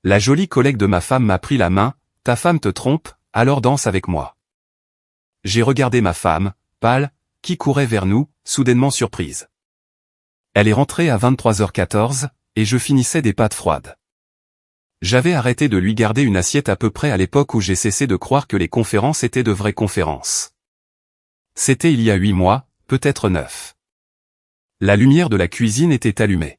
La jolie collègue de ma femme m'a pris la main, « Ta femme te trompe, alors danse avec moi. » J'ai regardé ma femme, pâle, qui courait vers nous, soudainement surprise. Elle est rentrée à 23h14, et je finissais des pâtes froides. J'avais arrêté de lui garder une assiette à peu près à l'époque où j'ai cessé de croire que les conférences étaient de vraies conférences. C'était il y a 8 mois, peut-être 9. La lumière de la cuisine était allumée.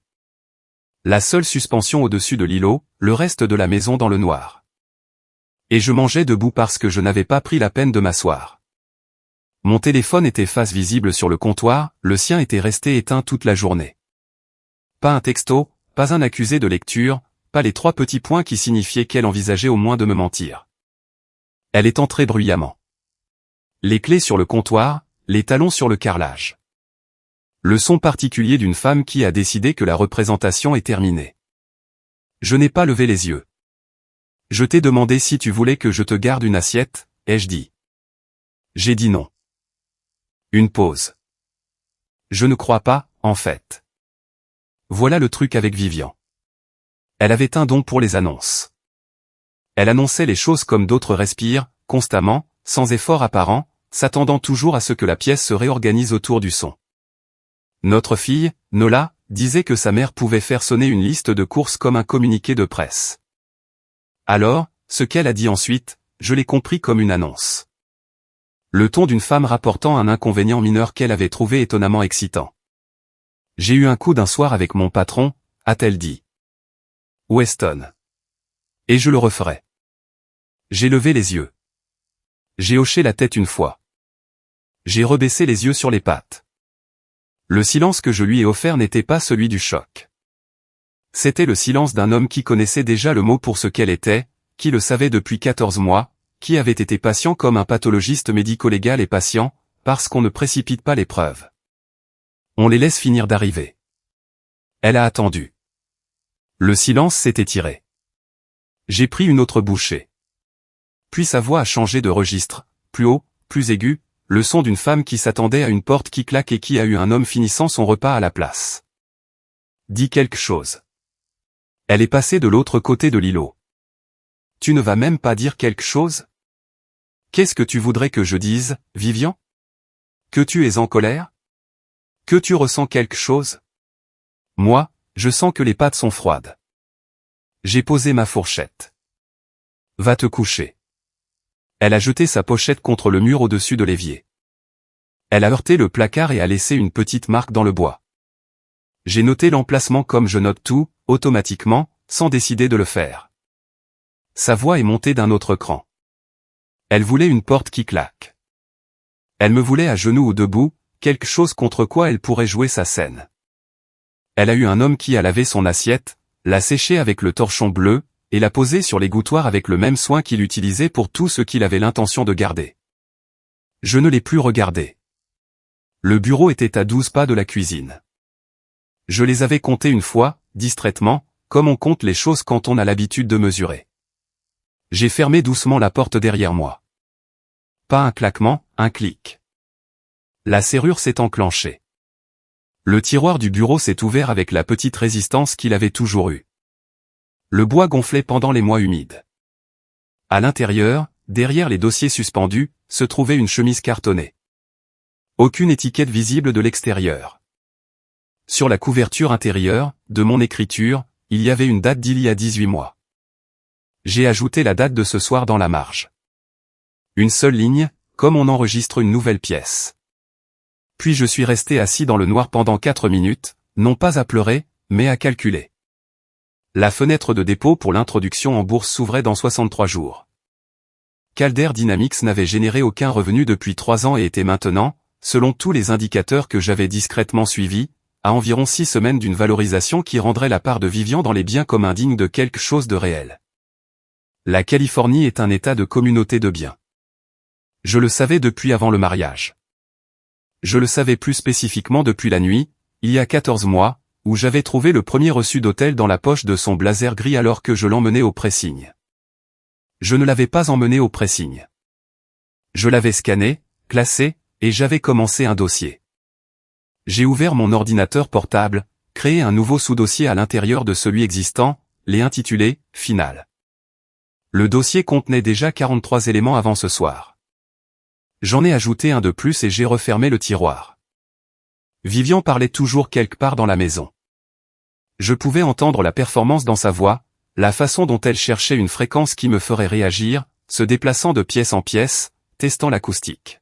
La seule suspension au-dessus de l'îlot, le reste de la maison dans le noir. Et je mangeais debout parce que je n'avais pas pris la peine de m'asseoir. Mon téléphone était face visible sur le comptoir, le sien était resté éteint toute la journée. Pas un texto, pas un accusé de lecture, pas les 3 petits points qui signifiaient qu'elle envisageait au moins de me mentir. Elle est entrée bruyamment. Les clés sur le comptoir, les talons sur le carrelage. Le son particulier d'une femme qui a décidé que la représentation est terminée. Je n'ai pas levé les yeux. Je t'ai demandé si tu voulais que je te garde une assiette, ai-je dit. J'ai dit non. Une pause. Je ne crois pas, en fait. Voilà le truc avec Vivian. Elle avait un don pour les annonces. Elle annonçait les choses comme d'autres respirent, constamment, sans effort apparent, s'attendant toujours à ce que la pièce se réorganise autour du son. Notre fille, Nola, disait que sa mère pouvait faire sonner une liste de courses comme un communiqué de presse. Alors, ce qu'elle a dit ensuite, je l'ai compris comme une annonce. Le ton d'une femme rapportant un inconvénient mineur qu'elle avait trouvé étonnamment excitant. J'ai eu un coup d'un soir avec mon patron, a-t-elle dit. Weston. Et je le referai. J'ai levé les yeux. J'ai hoché la tête une fois. J'ai rebaissé les yeux sur les pattes. Le silence que je lui ai offert n'était pas celui du choc. C'était le silence d'un homme qui connaissait déjà le mot pour ce qu'elle était, qui le savait depuis 14 mois, qui avait été patient comme un pathologiste médico-légal est patient, parce qu'on ne précipite pas les preuves. On les laisse finir d'arriver. Elle a attendu. Le silence s'est étiré. J'ai pris une autre bouchée. Puis sa voix a changé de registre, plus haut, plus aigu, le son d'une femme qui s'attendait à une porte qui claque et qui a eu un homme finissant son repas à la place. Dis quelque chose. Elle est passée de l'autre côté de l'îlot. Tu ne vas même pas dire quelque chose? Qu'est-ce que tu voudrais que je dise, Vivian? Que tu es en colère? Que tu ressens quelque chose? Moi, je sens que les pâtes sont froides. J'ai posé ma fourchette. Va te coucher. Elle a jeté sa pochette contre le mur au-dessus de l'évier. Elle a heurté le placard et a laissé une petite marque dans le bois. J'ai noté l'emplacement comme je note tout, automatiquement, sans décider de le faire. Sa voix est montée d'un autre cran. Elle voulait une porte qui claque. Elle me voulait à genoux ou debout, quelque chose contre quoi elle pourrait jouer sa scène. Elle a eu un homme qui a lavé son assiette, l'a séchée avec le torchon bleu, et l'a posée sur l'égouttoir avec le même soin qu'il utilisait pour tout ce qu'il avait l'intention de garder. Je ne l'ai plus regardé. Le bureau était à 12 pas de la cuisine. Je les avais comptés une fois, distraitement, comme on compte les choses quand on a l'habitude de mesurer. J'ai fermé doucement la porte derrière moi. Pas un claquement, un clic. La serrure s'est enclenchée. Le tiroir du bureau s'est ouvert avec la petite résistance qu'il avait toujours eue. Le bois gonflait pendant les mois humides. À l'intérieur, derrière les dossiers suspendus, se trouvait une chemise cartonnée. Aucune étiquette visible de l'extérieur. Sur la couverture intérieure, de mon écriture, il y avait une date d'il y a 18 mois. J'ai ajouté la date de ce soir dans la marge. Une seule ligne, comme on enregistre une nouvelle pièce. Puis je suis resté assis dans le noir pendant 4 minutes, non pas à pleurer, mais à calculer. La fenêtre de dépôt pour l'introduction en bourse s'ouvrait dans 63 jours. Calder Dynamics n'avait généré aucun revenu depuis 3 ans et était maintenant, selon tous les indicateurs que j'avais discrètement suivis, à environ 6 semaines d'une valorisation qui rendrait la part de Vivian dans les biens comme indigne de quelque chose de réel. La Californie est un état de communauté de biens. Je le savais depuis avant le mariage. Je le savais plus spécifiquement depuis la nuit, il y a 14 mois, où j'avais trouvé le premier reçu d'hôtel dans la poche de son blazer gris alors que je l'emmenais au pressing. Je ne l'avais pas emmené au pressing. Je l'avais scanné, classé, et j'avais commencé un dossier. J'ai ouvert mon ordinateur portable, créé un nouveau sous-dossier à l'intérieur de celui existant, les intitulés « Final ». Le dossier contenait déjà 43 éléments avant ce soir. J'en ai ajouté un de plus et j'ai refermé le tiroir. Vivian parlait toujours quelque part dans la maison. Je pouvais entendre la performance dans sa voix, la façon dont elle cherchait une fréquence qui me ferait réagir, se déplaçant de pièce en pièce, testant l'acoustique.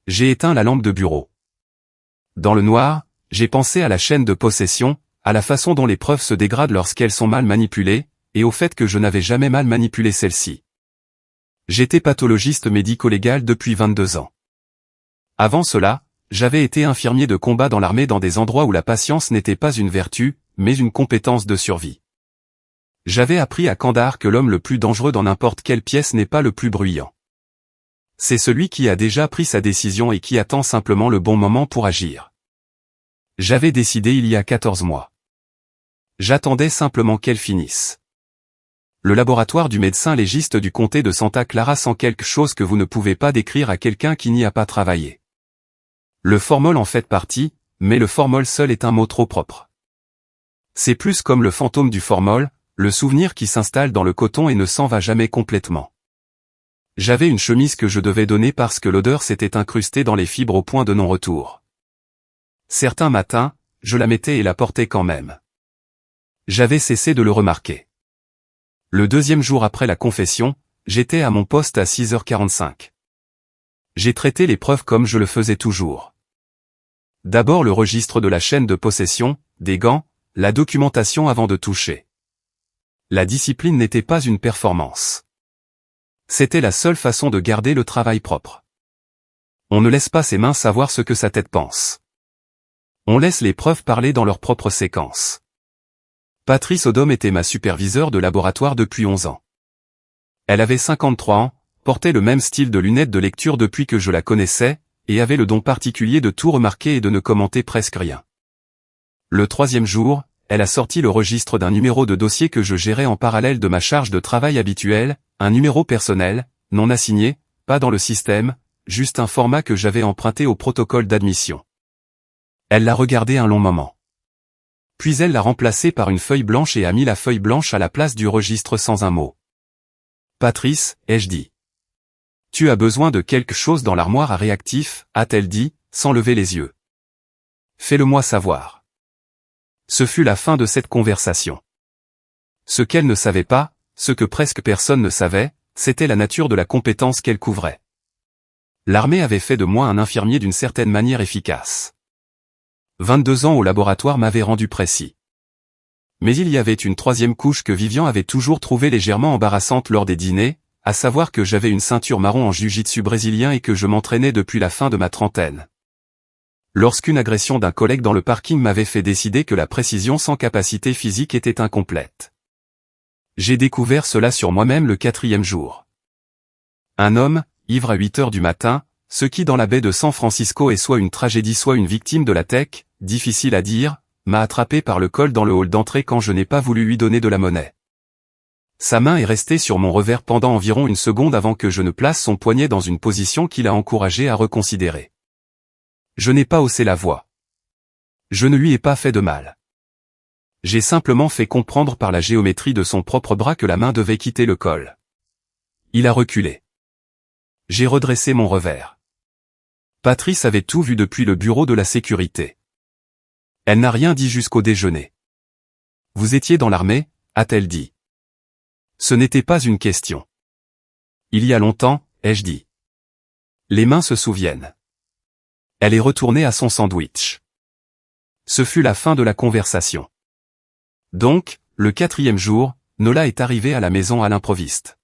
J'ai éteint la lampe de bureau. Dans le noir, j'ai pensé à la chaîne de possession, à la façon dont les preuves se dégradent lorsqu'elles sont mal manipulées, et au fait que je n'avais jamais mal manipulé celle-ci. J'étais pathologiste médico-légal depuis 22 ans. Avant cela, j'avais été infirmier de combat dans l'armée dans des endroits où la patience n'était pas une vertu, mais une compétence de survie. J'avais appris à Kandahar que l'homme le plus dangereux dans n'importe quelle pièce n'est pas le plus bruyant. C'est celui qui a déjà pris sa décision et qui attend simplement le bon moment pour agir. J'avais décidé il y a 14 mois. J'attendais simplement qu'elle finisse. Le laboratoire du médecin légiste du comté de Santa Clara sent quelque chose que vous ne pouvez pas décrire à quelqu'un qui n'y a pas travaillé. Le formol en fait partie, mais le formol seul est un mot trop propre. C'est plus comme le fantôme du formol, le souvenir qui s'installe dans le coton et ne s'en va jamais complètement. J'avais une chemise que je devais donner parce que l'odeur s'était incrustée dans les fibres au point de non-retour. Certains matins, je la mettais et la portais quand même. J'avais cessé de le remarquer. Le deuxième jour après la confession, j'étais à mon poste à 6h45. J'ai traité les preuves comme je le faisais toujours. D'abord le registre de la chaîne de possession, des gants, la documentation avant de toucher. La discipline n'était pas une performance. C'était la seule façon de garder le travail propre. On ne laisse pas ses mains savoir ce que sa tête pense. On laisse les preuves parler dans leur propre séquence. Patrice Odom était ma superviseure de laboratoire depuis 11 ans. Elle avait 53 ans, portait le même style de lunettes de lecture depuis que je la connaissais, et avait le don particulier de tout remarquer et de ne commenter presque rien. Le troisième jour, elle a sorti le registre d'un numéro de dossier que je gérais en parallèle de ma charge de travail habituelle, un numéro personnel, non assigné, pas dans le système, juste un format que j'avais emprunté au protocole d'admission. Elle l'a regardé un long moment. Puis elle l'a remplacé par une feuille blanche et a mis la feuille blanche à la place du registre sans un mot. « Patrice, ai-je dit. Tu as besoin de quelque chose dans l'armoire à réactifs, a-t-elle dit, sans lever les yeux. Fais-le-moi savoir. » Ce fut la fin de cette conversation. Ce qu'elle ne savait pas, ce que presque personne ne savait, c'était la nature de la compétence qu'elle couvrait. L'armée avait fait de moi un infirmier d'une certaine manière efficace. 22 ans au laboratoire m'avaient rendu précis. Mais il y avait une troisième couche que Vivian avait toujours trouvée légèrement embarrassante lors des dîners, à savoir que j'avais une ceinture marron en jiu-jitsu brésilien et que je m'entraînais depuis la fin de ma trentaine. Lorsqu'une agression d'un collègue dans le parking m'avait fait décider que la précision sans capacité physique était incomplète. J'ai découvert cela sur moi-même le 4e jour. Un homme, ivre à 8 heures du matin, ce qui dans la baie de San Francisco est soit une tragédie soit une victime de la tech, difficile à dire, m'a attrapé par le col dans le hall d'entrée quand je n'ai pas voulu lui donner de la monnaie. Sa main est restée sur mon revers pendant environ une seconde avant que je ne place son poignet dans une position qui l'a encouragé à reconsidérer. Je n'ai pas haussé la voix. Je ne lui ai pas fait de mal. J'ai simplement fait comprendre par la géométrie de son propre bras que la main devait quitter le col. Il a reculé. J'ai redressé mon revers. Patrice avait tout vu depuis le bureau de la sécurité. Elle n'a rien dit jusqu'au déjeuner. « Vous étiez dans l'armée ?» a-t-elle dit. Ce n'était pas une question. Il y a longtemps, ai-je dit. Les mains se souviennent. Elle est retournée à son sandwich. Ce fut la fin de la conversation. Donc, le 4e jour, Nola est arrivée à la maison à l'improviste.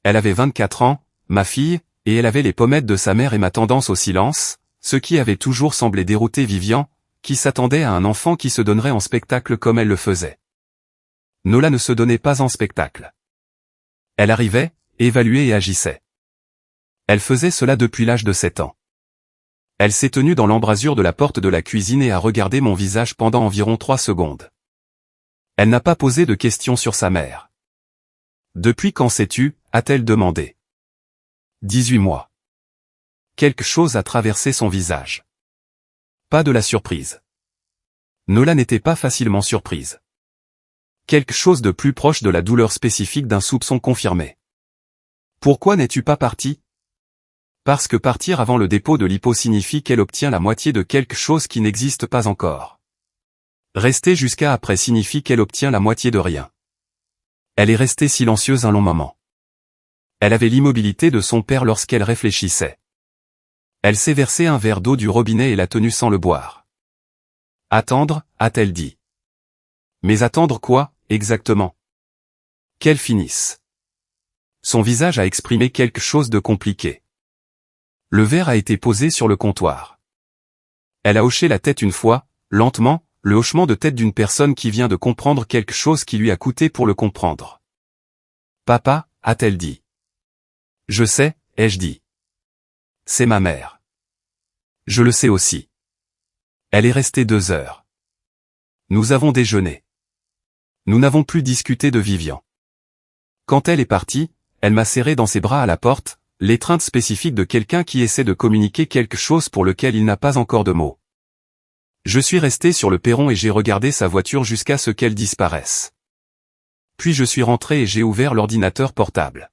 Elle avait 24 ans, ma fille, et elle avait les pommettes de sa mère et ma tendance au silence, ce qui avait toujours semblé dérouter Vivian, qui s'attendait à un enfant qui se donnerait en spectacle comme elle le faisait. Nola ne se donnait pas en spectacle. Elle arrivait, évaluait et agissait. Elle faisait cela depuis l'âge de 7 ans. Elle s'est tenue dans l'embrasure de la porte de la cuisine et a regardé mon visage pendant environ 3 secondes. Elle n'a pas posé de questions sur sa mère. « Depuis quand sais-tu » a-t-elle demandé. 18 mois. Quelque chose a traversé son visage. Pas de la surprise. Nola n'était pas facilement surprise. quelque chose de plus proche de la douleur spécifique d'un soupçon confirmé. Pourquoi n'es-tu pas parti? Parce que partir avant le dépôt de l'hypo signifie qu'elle obtient la moitié de quelque chose qui n'existe pas encore. Rester jusqu'à après signifie qu'elle obtient la moitié de rien. Elle est restée silencieuse un long moment. Elle avait l'immobilité de son père lorsqu'elle réfléchissait. Elle s'est versé un verre d'eau du robinet et l'a tenu sans le boire. Attendre, a-t-elle dit. Mais attendre quoi, exactement? Qu'elle finisse. Son visage a exprimé quelque chose de compliqué. Le verre a été posé sur le comptoir. Elle a hoché la tête une fois, lentement, le hochement de tête d'une personne qui vient de comprendre quelque chose qui lui a coûté pour le comprendre. Papa, a-t-elle dit. Je sais, ai-je dit. C'est ma mère. Je le sais aussi. Elle est restée 2 heures. Nous avons déjeuné. Nous n'avons plus discuté de Vivian. Quand elle est partie, elle m'a serré dans ses bras à la porte, l'étreinte spécifique de quelqu'un qui essaie de communiquer quelque chose pour lequel il n'a pas encore de mots. Je suis resté sur le perron et j'ai regardé sa voiture jusqu'à ce qu'elle disparaisse. Puis je suis rentré et j'ai ouvert l'ordinateur portable.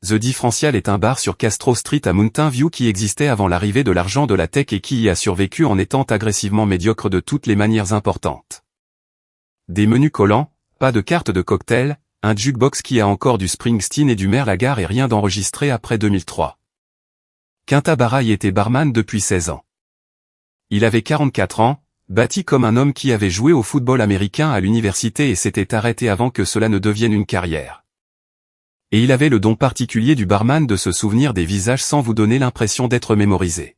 The Differential est un bar sur Castro Street à Mountain View qui existait avant l'arrivée de l'argent de la tech et qui y a survécu en étant agressivement médiocre de toutes les manières importantes. Des menus collants, pas de carte de cocktail, un jukebox qui a encore du Springsteen et du Merlagar et rien d'enregistré après 2003. Quinta Barra y était barman depuis 16 ans. Il avait 44 ans, bâti comme un homme qui avait joué au football américain à l'université et s'était arrêté avant que cela ne devienne une carrière. Et il avait le don particulier du barman de se souvenir des visages sans vous donner l'impression d'être mémorisé.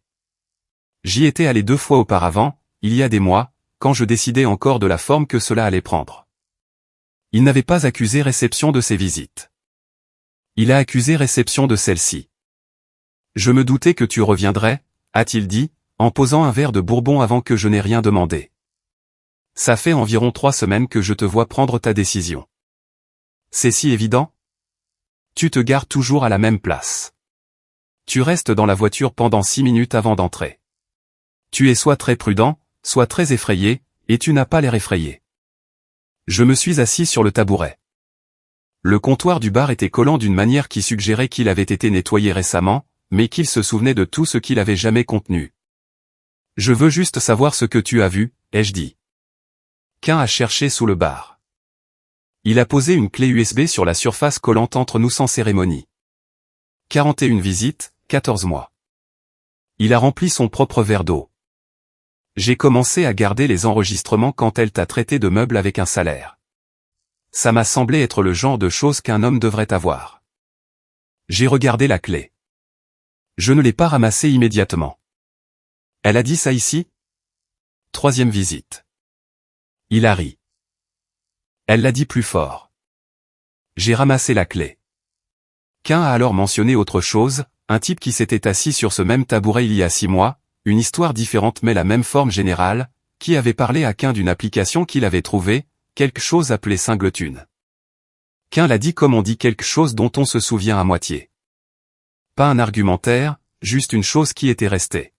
J'y étais allé 2 fois auparavant, il y a des mois, quand je décidais encore de la forme que cela allait prendre. Il n'avait pas accusé réception de ses visites. Il a accusé réception de celle-ci. Je me doutais que tu reviendrais, a-t-il dit, en posant un verre de bourbon avant que je n'ai rien demandé. Ça fait environ 3 semaines que je te vois prendre ta décision. C'est si évident? Tu te gares toujours à la même place. Tu restes dans la voiture pendant 6 minutes avant d'entrer. Tu es soit très prudent, soit très effrayé, et tu n'as pas l'air effrayé. Je me suis assis sur le tabouret. Le comptoir du bar était collant d'une manière qui suggérait qu'il avait été nettoyé récemment, mais qu'il se souvenait de tout ce qu'il avait jamais contenu. Je veux juste savoir ce que tu as vu, ai-je dit. Qu'un a cherché sous le bar. Il a posé une clé USB sur la surface collante entre nous sans cérémonie. 41 visites, 14 mois. Il a rempli son propre verre d'eau. J'ai commencé à garder les enregistrements quand elle t'a traité de meuble avec un salaire. Ça m'a semblé être le genre de choses qu'un homme devrait avoir. J'ai regardé la clé. Je ne l'ai pas ramassée immédiatement. Elle a dit ça ici? 3e visite. Il a ri. Elle l'a dit plus fort. J'ai ramassé la clé. Qu'un a alors mentionné autre chose, un type qui s'était assis sur ce même tabouret il y a 6 mois, une histoire différente mais la même forme générale, qui avait parlé à Qu'un d'une application qu'il avait trouvée, quelque chose appelé Singleton. Qu'un l'a dit comme on dit quelque chose dont on se souvient à moitié. Pas un argumentaire, juste une chose qui était restée.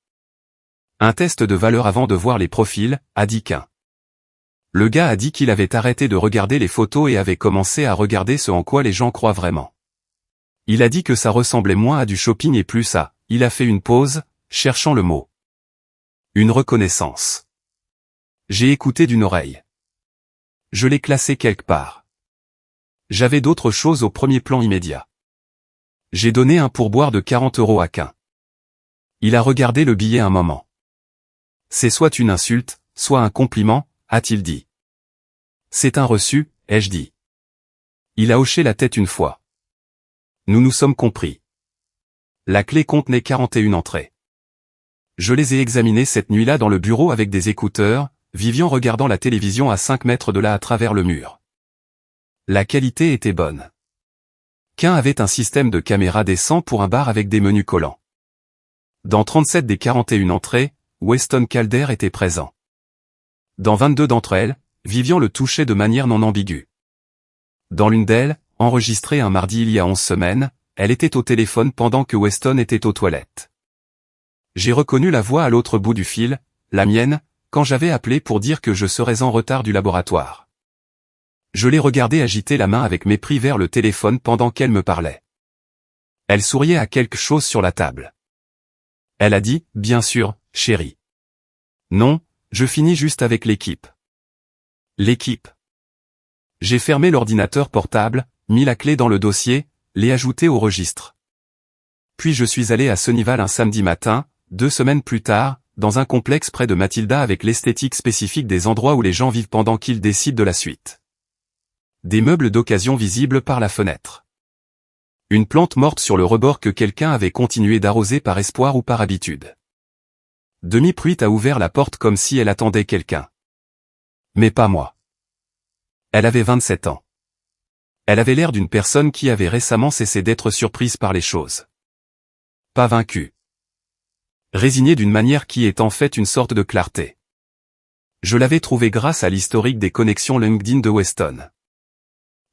Un test de valeur avant de voir les profils, a dit Qu'un. Le gars a dit qu'il avait arrêté de regarder les photos et avait commencé à regarder ce en quoi les gens croient vraiment. Il a dit que ça ressemblait moins à du shopping et plus à, il a fait une pause, cherchant le mot. Une reconnaissance. J'ai écouté d'une oreille. Je l'ai classé quelque part. J'avais d'autres choses au premier plan immédiat. J'ai donné un pourboire de 40 € à Qu'un. Il a regardé le billet un moment. C'est soit une insulte, soit un compliment, a-t-il dit. C'est un reçu, ai-je dit. Il a hoché la tête une fois. Nous nous sommes compris. La clé contenait 41 entrées. Je les ai examinées cette nuit-là dans le bureau avec des écouteurs, Vivian regardant la télévision à 5 mètres de là à travers le mur. La qualité était bonne. Qu'un avait un système de caméra décent pour un bar avec des menus collants. Dans 37 des 41 entrées, Weston Calder était présent. Dans 22 d'entre elles, Vivian le touchait de manière non ambiguë. Dans l'une d'elles, enregistrée un mardi il y a 11 semaines, elle était au téléphone pendant que Weston était aux toilettes. J'ai reconnu la voix à l'autre bout du fil, la mienne, quand j'avais appelé pour dire que je serais en retard du laboratoire. Je l'ai regardée agiter la main avec mépris vers le téléphone pendant qu'elle me parlait. Elle souriait à quelque chose sur la table. Elle a dit, bien sûr, chérie. Non, je finis juste avec l'équipe. L'équipe. J'ai fermé l'ordinateur portable, mis la clé dans le dossier, l'ai ajouté au registre. Puis je suis allé à Sunnyvale un samedi matin, 2 semaines plus tard, dans un complexe près de Matilda avec l'esthétique spécifique des endroits où les gens vivent pendant qu'ils décident de la suite. Des meubles d'occasion visibles par la fenêtre. Une plante morte sur le rebord que quelqu'un avait continué d'arroser par espoir ou par habitude. Demi-Pruitt a ouvert la porte comme si elle attendait quelqu'un. Mais pas moi. Elle avait 27 ans. Elle avait l'air d'une personne qui avait récemment cessé d'être surprise par les choses. Pas vaincue. Résignée d'une manière qui est en fait une sorte de clarté. Je l'avais trouvée grâce à l'historique des connexions LinkedIn de Weston.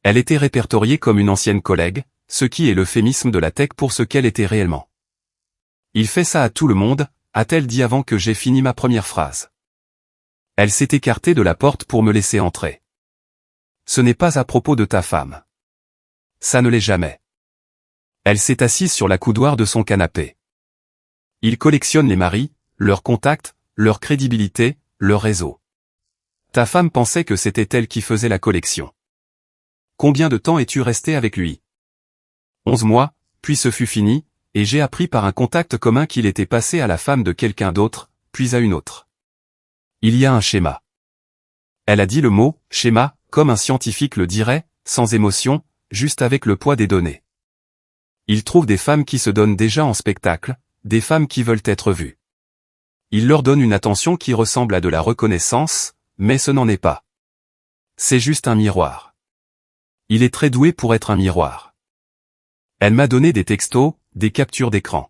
Elle était répertoriée comme une ancienne collègue, ce qui est l'euphémisme de la tech pour ce qu'elle était réellement. Il fait ça à tout le monde, a-t-elle dit avant que j'ai fini ma première phrase. Elle s'est écartée de la porte pour me laisser entrer. Ce n'est pas à propos de ta femme. Ça ne l'est jamais. Elle s'est assise sur la coudoir de son canapé. Il collectionne les maris, leurs contacts, leur crédibilité, leur réseau. Ta femme pensait que c'était elle qui faisait la collection. Combien de temps es-tu resté avec lui? 11 mois, puis ce fut fini, et j'ai appris par un contact commun qu'il était passé à la femme de quelqu'un d'autre, puis à une autre. Il y a un schéma. Elle a dit le mot « schéma », comme un scientifique le dirait, sans émotion, juste avec le poids des données. Il trouve des femmes qui se donnent déjà en spectacle, des femmes qui veulent être vues. Il leur donne une attention qui ressemble à de la reconnaissance, mais ce n'en est pas. C'est juste un miroir. Il est très doué pour être un miroir. Elle m'a donné des textos, des captures d'écran.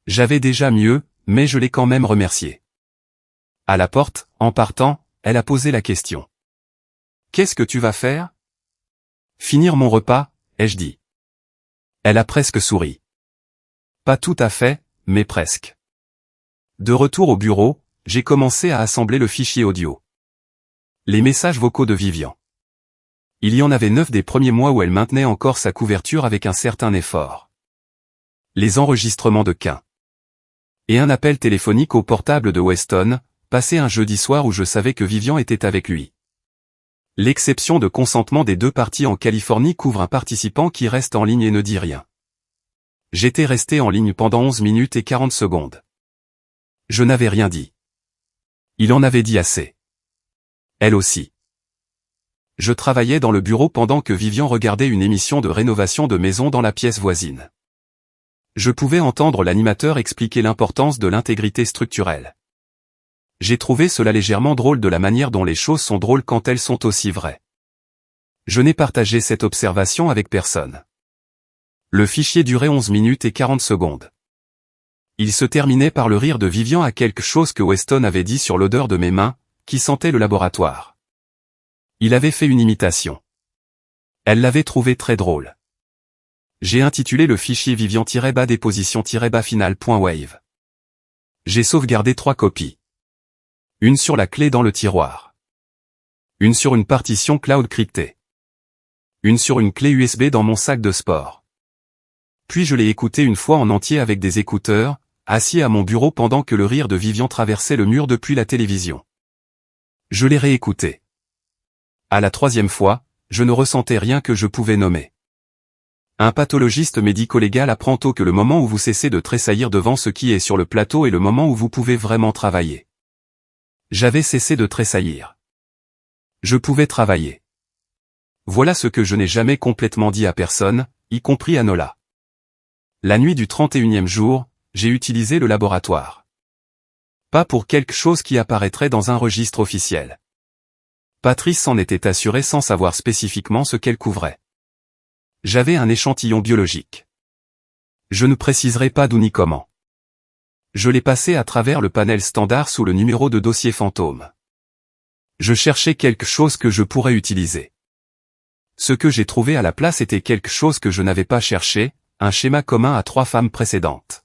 J'avais déjà mieux, mais je l'ai quand même remerciée. À la porte, en partant, elle a posé la question. Qu'est-ce que tu vas faire? Finir mon repas, ai-je dit. Elle a presque souri. Pas tout à fait, mais presque. De retour au bureau, j'ai commencé à assembler le fichier audio. Les messages vocaux de Vivian. Il y en avait 9 des premiers mois où elle maintenait encore sa couverture avec un certain effort. Les enregistrements de Quint. Et un appel téléphonique au portable de Weston, passé un jeudi soir où je savais que Vivian était avec lui. L'exception de consentement des deux parties en Californie couvre un participant qui reste en ligne et ne dit rien. J'étais resté en ligne pendant 11 minutes et 40 secondes. Je n'avais rien dit. Il en avait dit assez. Elle aussi. Je travaillais dans le bureau pendant que Vivian regardait une émission de rénovation de maison dans la pièce voisine. Je pouvais entendre l'animateur expliquer l'importance de l'intégrité structurelle. J'ai trouvé cela légèrement drôle de la manière dont les choses sont drôles quand elles sont aussi vraies. Je n'ai partagé cette observation avec personne. Le fichier durait 11 minutes et 40 secondes. Il se terminait par le rire de Vivian à quelque chose que Weston avait dit sur l'odeur de mes mains, qui sentait le laboratoire. Il avait fait une imitation. Elle l'avait trouvé très drôle. J'ai intitulé le fichier Vivian-déposition-final.wave. J'ai sauvegardé 3 copies. Une sur la clé dans le tiroir. Une sur une partition cloud cryptée. Une sur une clé USB dans mon sac de sport. Puis je l'ai écouté une fois en entier avec des écouteurs, assis à mon bureau pendant que le rire de Vivian traversait le mur depuis la télévision. Je l'ai réécouté. À la 3e fois, je ne ressentais rien que je pouvais nommer. Un pathologiste médico-légal apprend tôt que le moment où vous cessez de tressaillir devant ce qui est sur le plateau est le moment où vous pouvez vraiment travailler. J'avais cessé de tressaillir. Je pouvais travailler. Voilà ce que je n'ai jamais complètement dit à personne, y compris à Nola. La nuit du 31e jour, j'ai utilisé le laboratoire. Pas pour quelque chose qui apparaîtrait dans un registre officiel. Patrice s'en était assuré sans savoir spécifiquement ce qu'elle couvrait. J'avais un échantillon biologique. Je ne préciserai pas d'où ni comment. Je l'ai passé à travers le panel standard sous le numéro de dossier fantôme. Je cherchais quelque chose que je pourrais utiliser. Ce que j'ai trouvé à la place était quelque chose que je n'avais pas cherché, un schéma commun à 3 femmes précédentes.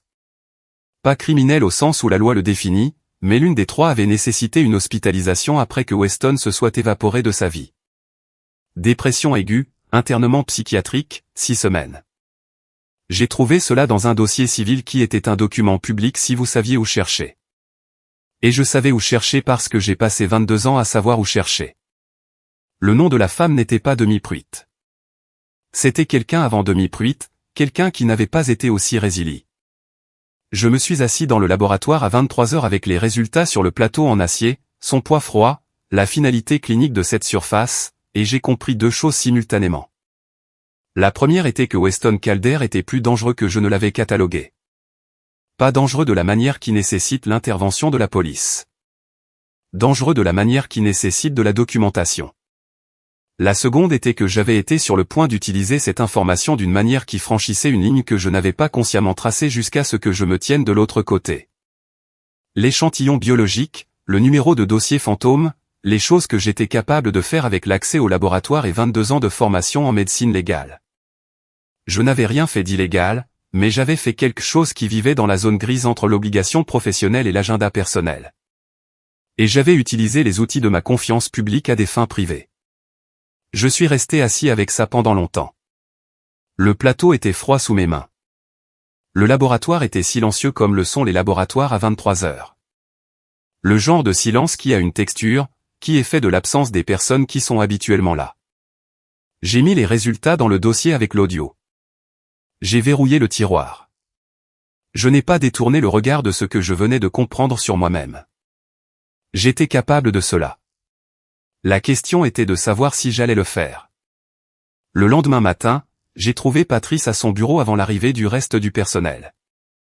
Pas criminel au sens où la loi le définit, mais l'une des 3 avait nécessité une hospitalisation après que Weston se soit évaporé de sa vie. Dépression aiguë, internement psychiatrique, 6 semaines. J'ai trouvé cela dans un dossier civil qui était un document public si vous saviez où chercher. Et je savais où chercher parce que j'ai passé 22 ans à savoir où chercher. Le nom de la femme n'était pas Demi-Pruitt. C'était quelqu'un avant Demi-Pruitt, quelqu'un qui n'avait pas été aussi résilient. Je me suis assis dans le laboratoire à 23 heures avec les résultats sur le plateau en acier, son poids froid, la finalité clinique de cette surface, et j'ai compris deux choses simultanément. La première était que Weston Calder était plus dangereux que je ne l'avais catalogué. Pas dangereux de la manière qui nécessite l'intervention de la police. Dangereux de la manière qui nécessite de la documentation. La seconde était que j'avais été sur le point d'utiliser cette information d'une manière qui franchissait une ligne que je n'avais pas consciemment tracée jusqu'à ce que je me tienne de l'autre côté. L'échantillon biologique, le numéro de dossier fantôme, les choses que j'étais capable de faire avec l'accès au laboratoire et 22 ans de formation en médecine légale. Je n'avais rien fait d'illégal, mais j'avais fait quelque chose qui vivait dans la zone grise entre l'obligation professionnelle et l'agenda personnel. Et j'avais utilisé les outils de ma confiance publique à des fins privées. Je suis resté assis avec ça pendant longtemps. Le plateau était froid sous mes mains. Le laboratoire était silencieux comme le sont les laboratoires à 23 heures. Le genre de silence qui a une texture, qui est fait de l'absence des personnes qui sont habituellement là. J'ai mis les résultats dans le dossier avec l'audio. J'ai verrouillé le tiroir. Je n'ai pas détourné le regard de ce que je venais de comprendre sur moi-même. J'étais capable de cela. La question était de savoir si j'allais le faire. Le lendemain matin, j'ai trouvé Patrice à son bureau avant l'arrivée du reste du personnel.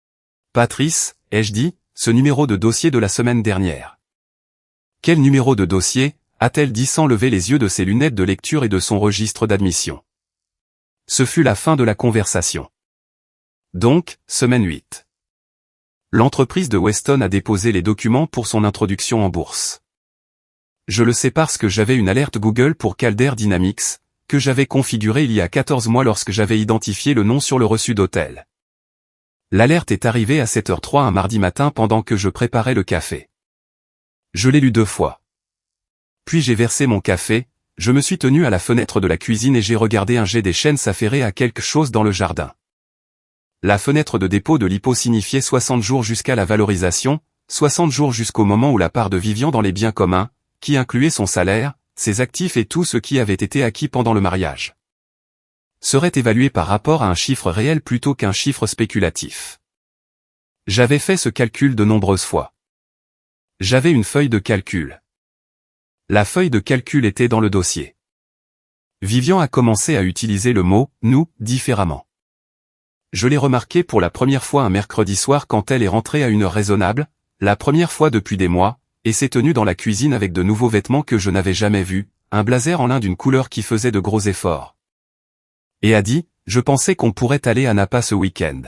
« Patrice, ai-je dit, ce numéro de dossier de la semaine dernière. »« Quel numéro de dossier ?» a-t-elle dit sans lever les yeux de ses lunettes de lecture et de son registre d'admission. Ce fut la fin de la conversation. Donc, semaine 8. L'entreprise de Weston a déposé les documents pour son introduction en bourse. Je le sais parce que j'avais une alerte Google pour Calder Dynamics, que j'avais configurée il y a 14 mois lorsque j'avais identifié le nom sur le reçu d'hôtel. L'alerte est arrivée à 7h03 un mardi matin pendant que je préparais le café. Je l'ai lu 2 fois. Puis j'ai versé mon café, je me suis tenu à la fenêtre de la cuisine et j'ai regardé un jet des chaînes s'affairer à quelque chose dans le jardin. La fenêtre de dépôt de l'IPO signifiait 60 jours jusqu'à la valorisation, 60 jours jusqu'au moment où la part de Vivian dans les biens communs, qui incluait son salaire, ses actifs et tout ce qui avait été acquis pendant le mariage, serait évalué par rapport à un chiffre réel plutôt qu'un chiffre spéculatif. J'avais fait ce calcul de nombreuses fois. J'avais une feuille de calcul. La feuille de calcul était dans le dossier. Vivian a commencé à utiliser le mot « nous » différemment. Je l'ai remarqué pour la première fois un mercredi soir quand elle est rentrée à une heure raisonnable, la première fois depuis des mois, et s'est tenue dans la cuisine avec de nouveaux vêtements que je n'avais jamais vus, un blazer en lin d'une couleur qui faisait de gros efforts. Et a dit, je pensais qu'on pourrait aller à Napa ce week-end.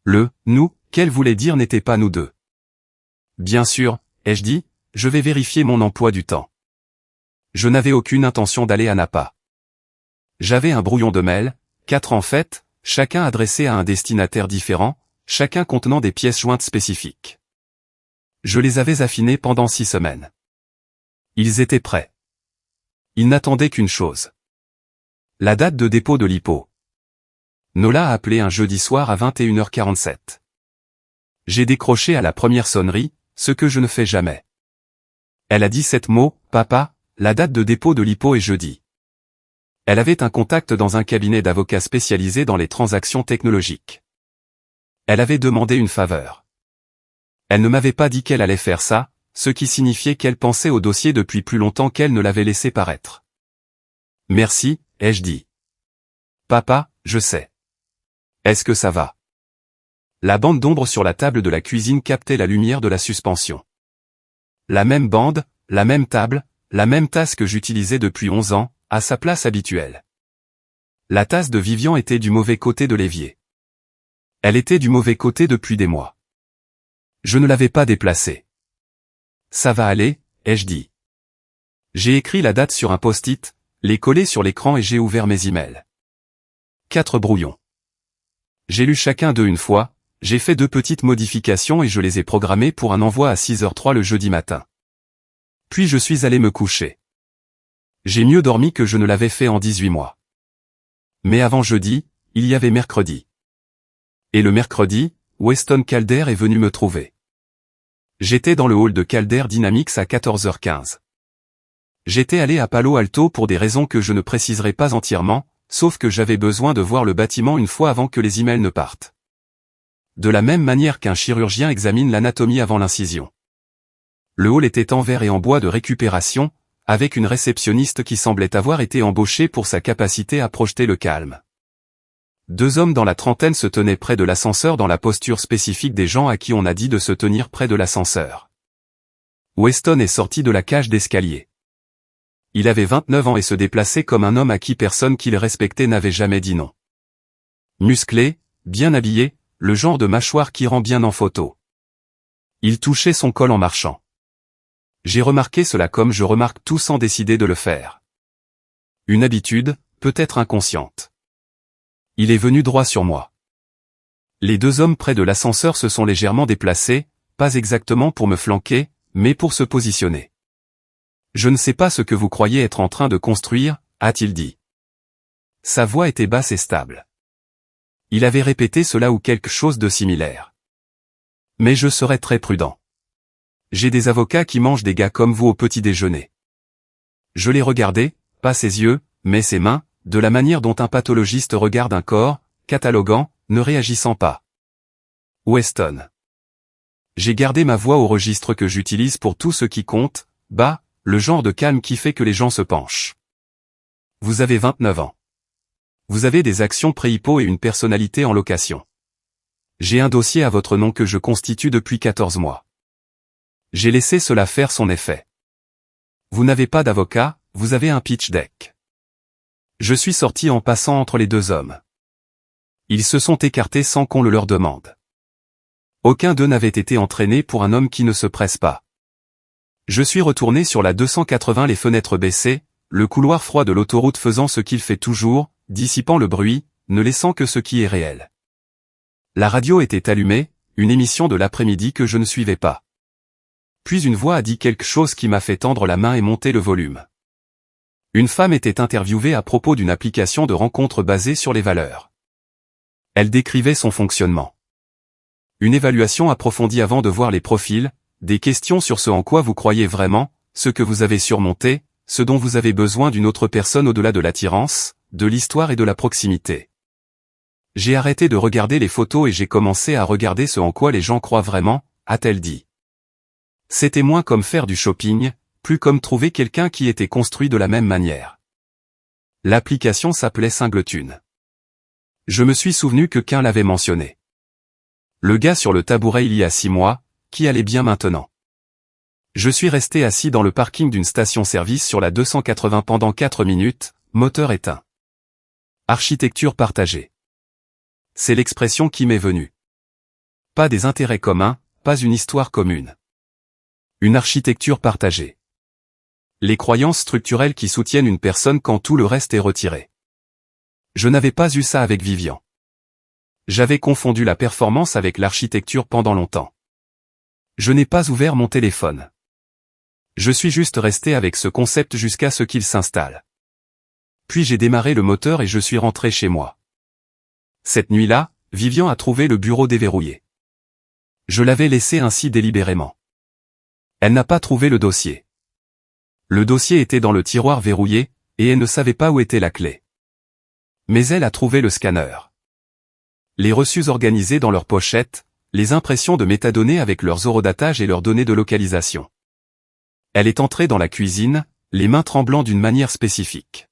Le « nous » qu'elle voulait dire n'était pas nous deux. Bien sûr, ai-je dit, je vais vérifier mon emploi du temps. Je n'avais aucune intention d'aller à Napa. J'avais un brouillon de mail, 4 en fait, chacun adressé à un destinataire différent, chacun contenant des pièces jointes spécifiques. Je les avais affinés pendant 6 semaines. Ils étaient prêts. Ils n'attendaient qu'une chose. La date de dépôt de l'IPO. Nola a appelé un jeudi soir à 21h47. J'ai décroché à la première sonnerie, ce que je ne fais jamais. Elle a dit 7 mots, « Papa, la date de dépôt de l'IPO est jeudi. » Elle avait un contact dans un cabinet d'avocats spécialisé dans les transactions technologiques. Elle avait demandé une faveur. Elle ne m'avait pas dit qu'elle allait faire ça, ce qui signifiait qu'elle pensait au dossier depuis plus longtemps qu'elle ne l'avait laissé paraître. « Merci, ai-je dit. »« Papa, je sais. Est-ce que ça va ?» La bande d'ombre sur la table de la cuisine captait la lumière de la suspension. La même bande, la même table, la même tasse que j'utilisais depuis 11 ans, à sa place habituelle. La tasse de Vivian était du mauvais côté de l'évier. Elle était du mauvais côté depuis des mois. Je ne l'avais pas déplacée. Ça va aller, ai-je dit. J'ai écrit la date sur un post-it, l'ai collé sur l'écran et j'ai ouvert mes emails. 4 brouillons. J'ai lu chacun d'eux une fois, j'ai fait 2 petites modifications et je les ai programmés pour un envoi à 6h03 le jeudi matin. Puis je suis allé me coucher. J'ai mieux dormi que je ne l'avais fait en 18 mois. Mais avant jeudi, il y avait mercredi. Et le mercredi, Weston Calder est venu me trouver. J'étais dans le hall de Calder Dynamics à 14h15. J'étais allé à Palo Alto pour des raisons que je ne préciserai pas entièrement, sauf que j'avais besoin de voir le bâtiment une fois avant que les emails ne partent. De la même manière qu'un chirurgien examine l'anatomie avant l'incision. Le hall était en verre et en bois de récupération, avec une réceptionniste qui semblait avoir été embauchée pour sa capacité à projeter le calme. Deux hommes dans la trentaine se tenaient près de l'ascenseur dans la posture spécifique des gens à qui on a dit de se tenir près de l'ascenseur. Weston est sorti de la cage d'escalier. Il avait 29 ans et se déplaçait comme un homme à qui personne qu'il respectait n'avait jamais dit non. Musclé, bien habillé, le genre de mâchoire qui rend bien en photo. Il touchait son col en marchant. J'ai remarqué cela comme je remarque tout sans décider de le faire. Une habitude, peut-être inconsciente. Il est venu droit sur moi. Les deux hommes près de l'ascenseur se sont légèrement déplacés, pas exactement pour me flanquer, mais pour se positionner. Je ne sais pas ce que vous croyez être en train de construire, a-t-il dit. Sa voix était basse et stable. Il avait répété cela ou quelque chose de similaire. Mais je serai très prudent. J'ai des avocats qui mangent des gars comme vous au petit déjeuner. Je l'ai regardé, pas ses yeux, mais ses mains, de la manière dont un pathologiste regarde un corps, cataloguant, ne réagissant pas. Weston. J'ai gardé ma voix au registre que j'utilise pour tout ce qui compte, bas, le genre de calme qui fait que les gens se penchent. Vous avez 29 ans. Vous avez des actions pré-hypo et une personnalité en location. J'ai un dossier à votre nom que je constitue depuis 14 mois. J'ai laissé cela faire son effet. Vous n'avez pas d'avocat, vous avez un pitch deck. Je suis sorti en passant entre les deux hommes. Ils se sont écartés sans qu'on le leur demande. Aucun d'eux n'avait été entraîné pour un homme qui ne se presse pas. Je suis retourné sur la 280 les fenêtres baissées, le couloir froid de l'autoroute faisant ce qu'il fait toujours, dissipant le bruit, ne laissant que ce qui est réel. La radio était allumée, une émission de l'après-midi que je ne suivais pas. Puis une voix a dit quelque chose qui m'a fait tendre la main et monter le volume. Une femme était interviewée à propos d'une application de rencontre basée sur les valeurs. Elle décrivait son fonctionnement. Une évaluation approfondie avant de voir les profils, des questions sur ce en quoi vous croyez vraiment, ce que vous avez surmonté, ce dont vous avez besoin d'une autre personne au-delà de l'attirance, de l'histoire et de la proximité. J'ai arrêté de regarder les photos et j'ai commencé à regarder ce en quoi les gens croient vraiment, a-t-elle dit. C'était moins comme faire du shopping, plus comme trouver quelqu'un qui était construit de la même manière. L'application s'appelait Singleton. Je me suis souvenu que quelqu'un l'avait mentionné. Le gars sur le tabouret il y a 6 mois, qui allait bien maintenant. Je suis resté assis dans le parking d'une station-service sur la 280 pendant 4 minutes, moteur éteint. Architecture partagée. C'est l'expression qui m'est venue. Pas des intérêts communs, pas une histoire commune. Une architecture partagée. Les croyances structurelles qui soutiennent une personne quand tout le reste est retiré. Je n'avais pas eu ça avec Vivian. J'avais confondu la performance avec l'architecture pendant longtemps. Je n'ai pas ouvert mon téléphone. Je suis juste resté avec ce concept jusqu'à ce qu'il s'installe. Puis j'ai démarré le moteur et je suis rentré chez moi. Cette nuit-là, Vivian a trouvé le bureau déverrouillé. Je l'avais laissé ainsi délibérément. Elle n'a pas trouvé le dossier. Le dossier était dans le tiroir verrouillé, et elle ne savait pas où était la clé. Mais elle a trouvé le scanner. Les reçus organisés dans leurs pochettes, les impressions de métadonnées avec leurs horodatage et leurs données de localisation. Elle est entrée dans la cuisine, les mains tremblant d'une manière spécifique.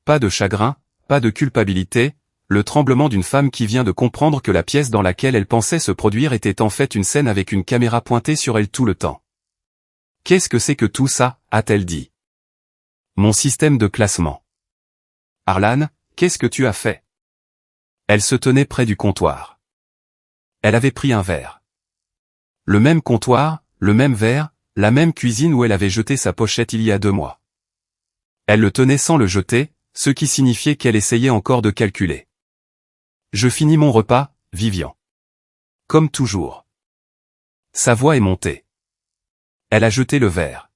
Pas de chagrin, pas de culpabilité, le tremblement d'une femme qui vient de comprendre que la pièce dans laquelle elle pensait se produire était en fait une scène avec une caméra pointée sur elle tout le temps. Qu'est-ce que c'est que tout ça, a-t-elle dit. Mon système de classement. Arlan, qu'est-ce que tu as fait? Elle se tenait près du comptoir. Elle avait pris un verre. Le même comptoir, le même verre, la même cuisine où elle avait jeté sa pochette il y a 2 mois. Elle le tenait sans le jeter, ce qui signifiait qu'elle essayait encore de calculer. Je finis mon repas, Vivian. Comme toujours. Sa voix est montée. Elle a jeté le verre.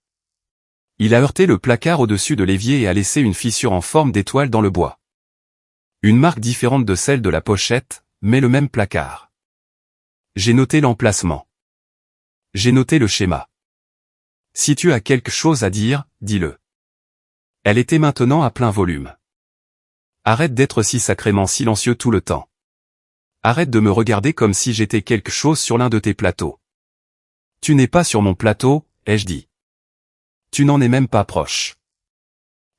Il a heurté le placard au-dessus de l'évier et a laissé une fissure en forme d'étoile dans le bois. Une marque différente de celle de la pochette, mais le même placard. J'ai noté l'emplacement. J'ai noté le schéma. Si tu as quelque chose à dire, dis-le. Elle était maintenant à plein volume. Arrête d'être si sacrément silencieux tout le temps. Arrête de me regarder comme si j'étais quelque chose sur l'un de tes plateaux. Tu n'es pas sur mon plateau, ai-je dit. Tu n'en es même pas proche.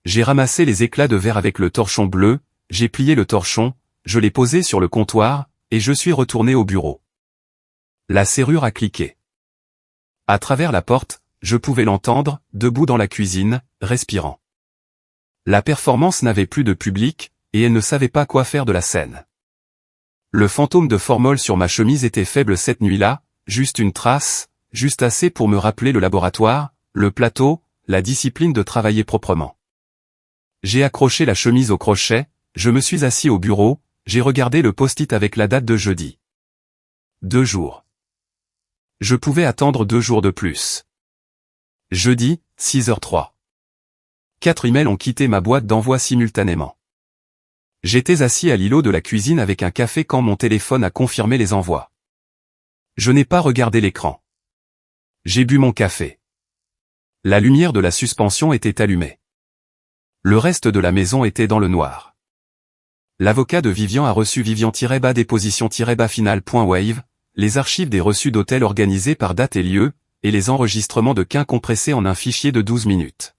J'ai ramassé les éclats de verre avec le torchon bleu, j'ai plié le torchon, je l'ai posé sur le comptoir, et je suis retourné au bureau. La serrure a cliqué. À travers la porte, je pouvais l'entendre, debout dans la cuisine, respirant. La performance n'avait plus de public, et elle ne savait pas quoi faire de la scène. Le fantôme de formol sur ma chemise était faible cette nuit-là, juste une trace, juste assez pour me rappeler le laboratoire, le plateau, la discipline de travailler proprement. J'ai accroché la chemise au crochet, je me suis assis au bureau, j'ai regardé le post-it avec la date de jeudi. 2 jours. Je pouvais attendre 2 jours de plus. Jeudi, 6h03. 4 emails ont quitté ma boîte d'envoi simultanément. J'étais assis à l'îlot de la cuisine avec un café quand mon téléphone a confirmé les envois. Je n'ai pas regardé l'écran. J'ai bu mon café. La lumière de la suspension était allumée. Le reste de la maison était dans le noir. L'avocat de Vivian a reçu Vivian-bas déposition-bas final.wave, les archives des reçus d'hôtel organisés par date et lieu, et les enregistrements de quin compressés en un fichier de 12 minutes.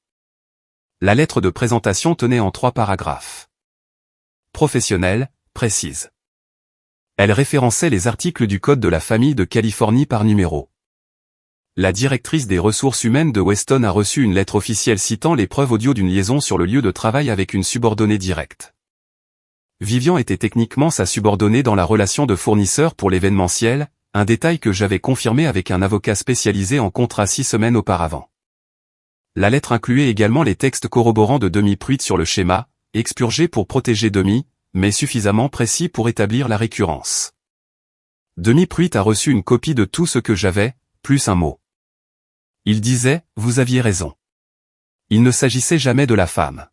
La lettre de présentation tenait en 3 paragraphes. Professionnelle, précise. Elle référençait les articles du Code de la famille de Californie par numéro. La directrice des ressources humaines de Weston a reçu une lettre officielle citant les preuves audio d'une liaison sur le lieu de travail avec une subordonnée directe. Vivian était techniquement sa subordonnée dans la relation de fournisseur pour l'événementiel, un détail que j'avais confirmé avec un avocat spécialisé en contrat 6 semaines auparavant. La lettre incluait également les textes corroborants de Demi Pruitt sur le schéma, expurgé pour protéger Demi, mais suffisamment précis pour établir la récurrence. Demi Pruitt a reçu une copie de tout ce que j'avais, plus un mot. Il disait, vous aviez raison. Il ne s'agissait jamais de la femme.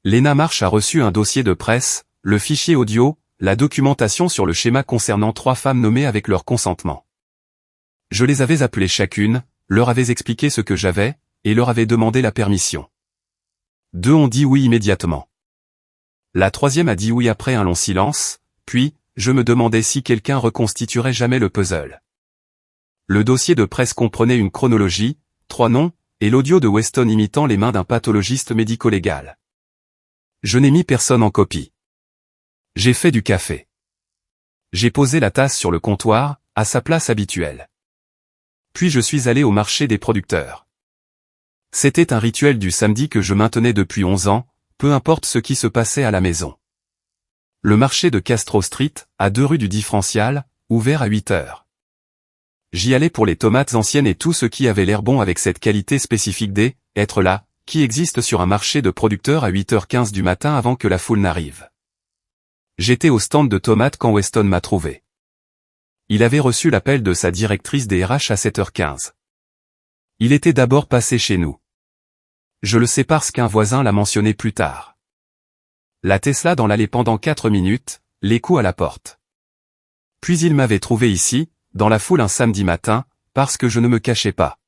Lena Marsh a reçu un dossier de presse, le fichier audio, la documentation sur le schéma concernant 3 femmes nommées avec leur consentement. Je les avais appelées chacune, leur avais expliqué ce que j'avais, et leur avais demandé la permission. 2 ont dit oui immédiatement. La 3e a dit oui après un long silence, puis, je me demandais si quelqu'un reconstituerait jamais le puzzle. Le dossier de presse comprenait une chronologie, 3 noms, et l'audio de Weston imitant les mains d'un pathologiste médico-légal. Je n'ai mis personne en copie. J'ai fait du café. J'ai posé la tasse sur le comptoir, à sa place habituelle. Puis je suis allé au marché des producteurs. C'était un rituel du samedi que je maintenais depuis 11 ans, peu importe ce qui se passait à la maison. Le marché de Castro Street, à 2 rues du Differential, ouvert à 8 heures. J'y allais pour les tomates anciennes et tout ce qui avait l'air bon avec cette qualité spécifique des « être là », qui existe sur un marché de producteurs à 8h15 du matin avant que la foule n'arrive. J'étais au stand de tomates quand Weston m'a trouvé. Il avait reçu l'appel de sa directrice des RH à 7h15. Il était d'abord passé chez nous. Je le sais parce qu'un voisin l'a mentionné plus tard. La Tesla dans l'allée pendant 4 minutes, les coups à la porte. Puis il m'avait trouvé ici, dans la foule un samedi matin, parce que je ne me cachais pas.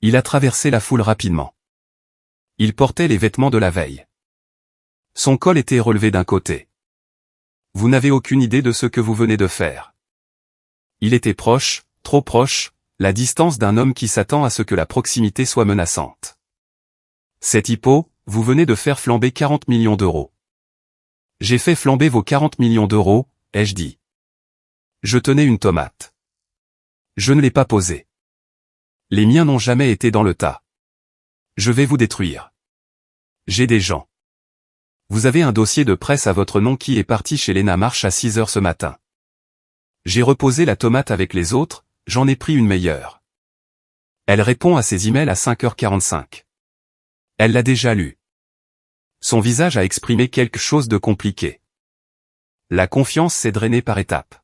Il a traversé la foule rapidement. Il portait les vêtements de la veille. Son col était relevé d'un côté. Vous n'avez aucune idée de ce que vous venez de faire. Il était proche, trop proche, la distance d'un homme qui s'attend à ce que la proximité soit menaçante. Cette hypo, vous venez de faire flamber 40 millions d'euros. J'ai fait flamber vos 40 millions d'euros, ai-je dit. Je tenais une tomate. Je ne l'ai pas posée. Les miens n'ont jamais été dans le tas. Je vais vous détruire. J'ai des gens. Vous avez un dossier de presse à votre nom qui est parti chez Lena Marsh à 6 heures ce matin. J'ai reposé la tomate avec les autres, j'en ai pris une meilleure. Elle répond à ses emails à 5h45. Elle l'a déjà lu. Son visage a exprimé quelque chose de compliqué. La confiance s'est drainée par étapes.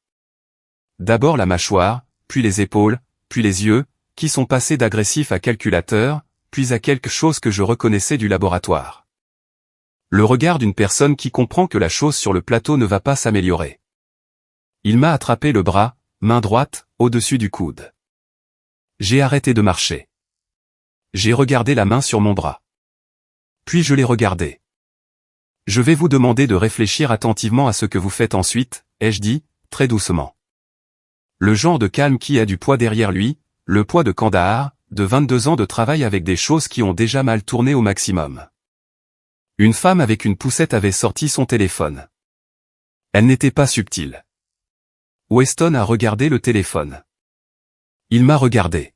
D'abord la mâchoire, puis les épaules, puis les yeux, qui sont passés d'agressifs à calculateurs, puis à quelque chose que je reconnaissais du laboratoire. Le regard d'une personne qui comprend que la chose sur le plateau ne va pas s'améliorer. Il m'a attrapé le bras, main droite, au-dessus du coude. J'ai arrêté de marcher. J'ai regardé la main sur mon bras. Puis je l'ai regardée. Je vais vous demander de réfléchir attentivement à ce que vous faites ensuite, ai-je dit, très doucement. Le genre de calme qui a du poids derrière lui, le poids de Kandahar, de 22 ans de travail avec des choses qui ont déjà mal tourné au maximum. Une femme avec une poussette avait sorti son téléphone. Elle n'était pas subtile. Weston a regardé le téléphone. Il m'a regardé.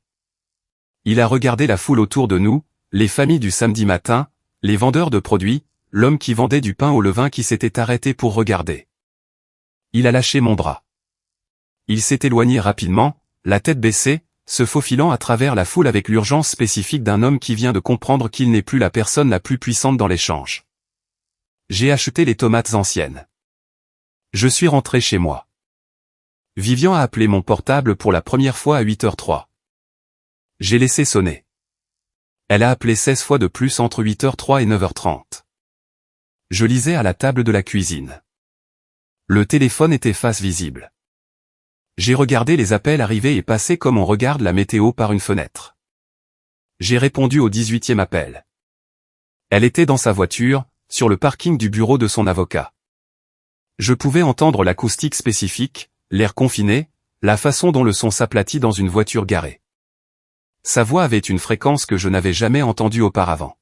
Il a regardé la foule autour de nous, les familles du samedi matin, les vendeurs de produits, l'homme qui vendait du pain au levain qui s'était arrêté pour regarder. Il a lâché mon bras. Il s'est éloigné rapidement, la tête baissée, se faufilant à travers la foule avec l'urgence spécifique d'un homme qui vient de comprendre qu'il n'est plus la personne la plus puissante dans l'échange. J'ai acheté les tomates anciennes. Je suis rentré chez moi. Vivian a appelé mon portable pour la première fois à 8h03. J'ai laissé sonner. Elle a appelé 16 fois de plus entre 8h03 et 9h30. Je lisais à la table de la cuisine. Le téléphone était face visible. J'ai regardé les appels arriver et passer comme on regarde la météo par une fenêtre. J'ai répondu au 18e appel. Elle était dans sa voiture, sur le parking du bureau de son avocat. Je pouvais entendre l'acoustique spécifique, l'air confiné, la façon dont le son s'aplatit dans une voiture garée. Sa voix avait une fréquence que je n'avais jamais entendue auparavant.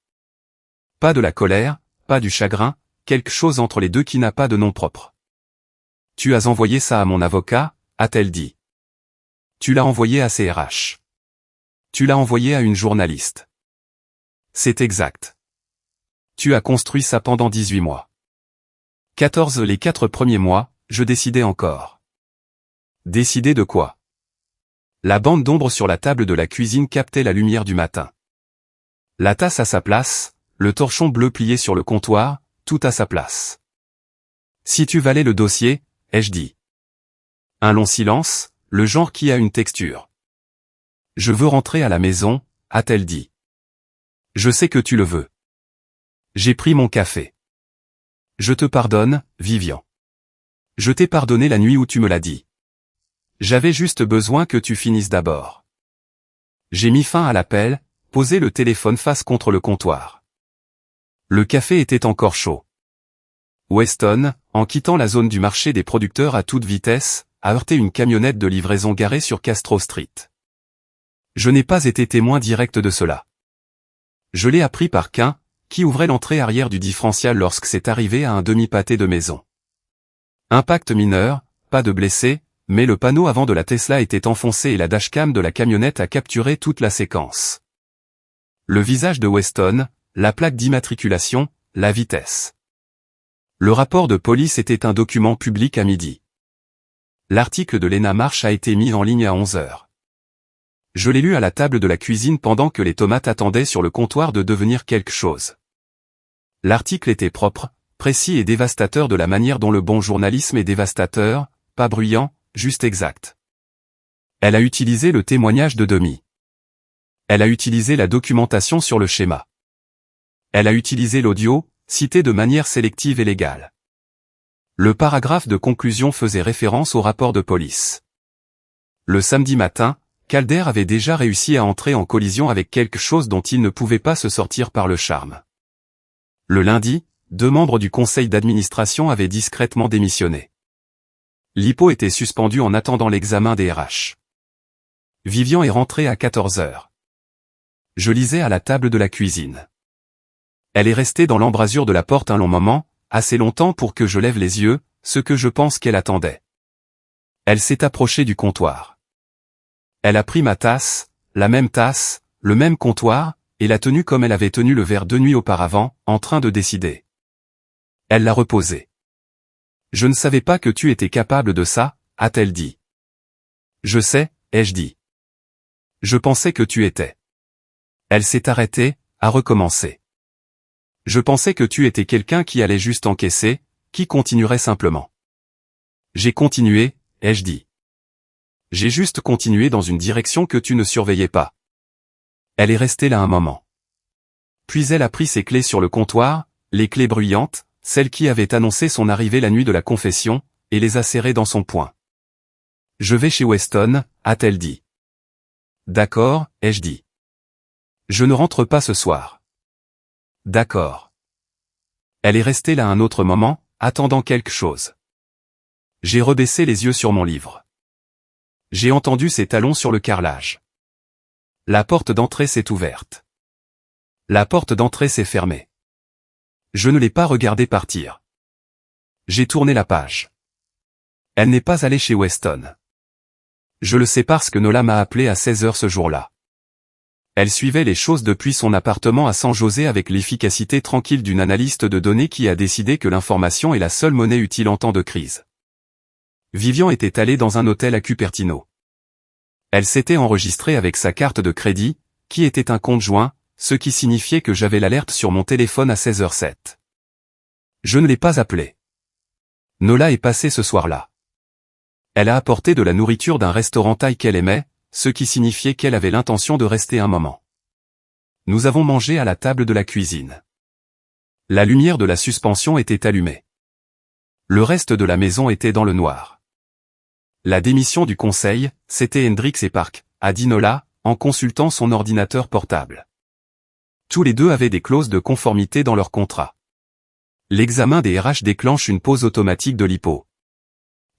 Pas de la colère, pas du chagrin, quelque chose entre les deux qui n'a pas de nom propre. « Tu as envoyé ça à mon avocat ?» a-t-elle dit. « Tu l'as envoyé à CRH. Tu l'as envoyé à une journaliste. » C'est exact. Tu as construit ça pendant 18 mois. 14 les 4 premiers mois, je décidais encore. Décider de quoi? La bande d'ombre sur la table de la cuisine captait la lumière du matin. La tasse à sa place, le torchon bleu plié sur le comptoir, tout à sa place. Si tu valais le dossier, ai-je dit. Un long silence, le genre qui a une texture. Je veux rentrer à la maison, a-t-elle dit. Je sais que tu le veux. J'ai pris mon café. Je te pardonne, Vivian. Je t'ai pardonné la nuit où tu me l'as dit. J'avais juste besoin que tu finisses d'abord. J'ai mis fin à l'appel, posé le téléphone face contre le comptoir. Le café était encore chaud. Weston, en quittant la zone du marché des producteurs à toute vitesse, a heurté une camionnette de livraison garée sur Castro Street. Je n'ai pas été témoin direct de cela. Je l'ai appris par Quint, qui ouvrait l'entrée arrière du différentiel lorsque c'est arrivé à un demi-pâté de maison. Impact mineur, pas de blessés, mais le panneau avant de la Tesla était enfoncé et la dashcam de la camionnette a capturé toute la séquence. Le visage de Weston, la plaque d'immatriculation, la vitesse. Le rapport de police était un document public à midi. L'article de Lena Marsh a été mis en ligne à 11h. Je l'ai lu à la table de la cuisine pendant que les tomates attendaient sur le comptoir de devenir quelque chose. L'article était propre, précis et dévastateur de la manière dont le bon journalisme est dévastateur, pas bruyant, juste exact. Elle a utilisé le témoignage de Demi. Elle a utilisé la documentation sur le schéma. Elle a utilisé l'audio, cité de manière sélective et légale. Le paragraphe de conclusion faisait référence au rapport de police. Le samedi matin, Calder avait déjà réussi à entrer en collision avec quelque chose dont il ne pouvait pas se sortir par le charme. Le lundi, 2 membres du conseil d'administration avaient discrètement démissionné. L'hypo était suspendu en attendant l'examen des RH. Vivian est rentrée à 14h. Je lisais à la table de la cuisine. Elle est restée dans l'embrasure de la porte un long moment, assez longtemps pour que je lève les yeux, ce que je pense qu'elle attendait. Elle s'est approchée du comptoir. Elle a pris ma tasse, la même tasse, le même comptoir, et l'a tenue comme elle avait tenu le verre 2 nuits auparavant, en train de décider. Elle l'a reposé. Je ne savais pas que tu étais capable de ça, a-t-elle dit. Je sais, ai-je dit. Je pensais que tu étais. Elle s'est arrêtée, a recommencé. Je pensais que tu étais quelqu'un qui allait juste encaisser, qui continuerait simplement. J'ai continué, ai-je dit. J'ai juste continué dans une direction que tu ne surveillais pas. Elle est restée là un moment. Puis elle a pris ses clés sur le comptoir, les clés bruyantes, celles qui avaient annoncé son arrivée la nuit de la confession, et les a serrées dans son poing. « Je vais chez Weston », a-t-elle dit. « D'accord », ai-je dit. « Je ne rentre pas ce soir. »« D'accord. » Elle est restée là un autre moment, attendant quelque chose. J'ai rebaissé les yeux sur mon livre. J'ai entendu ses talons sur le carrelage. La porte d'entrée s'est ouverte. La porte d'entrée s'est fermée. Je ne l'ai pas regardée partir. J'ai tourné la page. Elle n'est pas allée chez Weston. Je le sais parce que Nola m'a appelé à 16h ce jour-là. Elle suivait les choses depuis son appartement à San José avec l'efficacité tranquille d'une analyste de données qui a décidé que l'information est la seule monnaie utile en temps de crise. Vivian était allée dans un hôtel à Cupertino. Elle s'était enregistrée avec sa carte de crédit, qui était un compte joint, ce qui signifiait que j'avais l'alerte sur mon téléphone à 16h07. Je ne l'ai pas appelée. Nola est passée ce soir-là. Elle a apporté de la nourriture d'un restaurant thaï qu'elle aimait, ce qui signifiait qu'elle avait l'intention de rester un moment. Nous avons mangé à la table de la cuisine. La lumière de la suspension était allumée. Le reste de la maison était dans le noir. La démission du conseil, c'était Hendrix et Park, a dit Nola, en consultant son ordinateur portable. Tous les deux avaient des clauses de conformité dans leur contrat. L'examen des RH déclenche une pause automatique de l'IPO.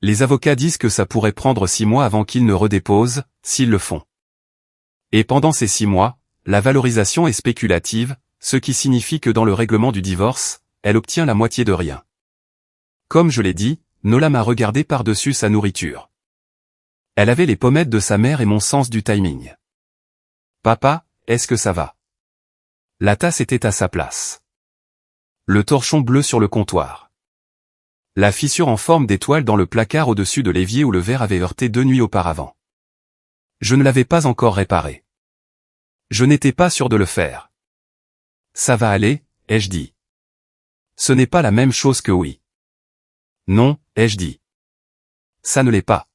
Les avocats disent que ça pourrait prendre 6 mois avant qu'ils ne redéposent, s'ils le font. Et pendant ces 6 mois, la valorisation est spéculative, ce qui signifie que dans le règlement du divorce, elle obtient la moitié de rien. Comme je l'ai dit, Nola m'a regardé par-dessus sa nourriture. Elle avait les pommettes de sa mère et mon sens du timing. « Papa, est-ce que ça va ?» La tasse était à sa place. Le torchon bleu sur le comptoir. La fissure en forme d'étoile dans le placard au-dessus de l'évier où le verre avait heurté 2 nuits auparavant. Je ne l'avais pas encore réparé. Je n'étais pas sûr de le faire. « Ça va aller », ai-je dit. « Ce n'est pas la même chose que oui. »« Non », ai-je dit. « Ça ne l'est pas. »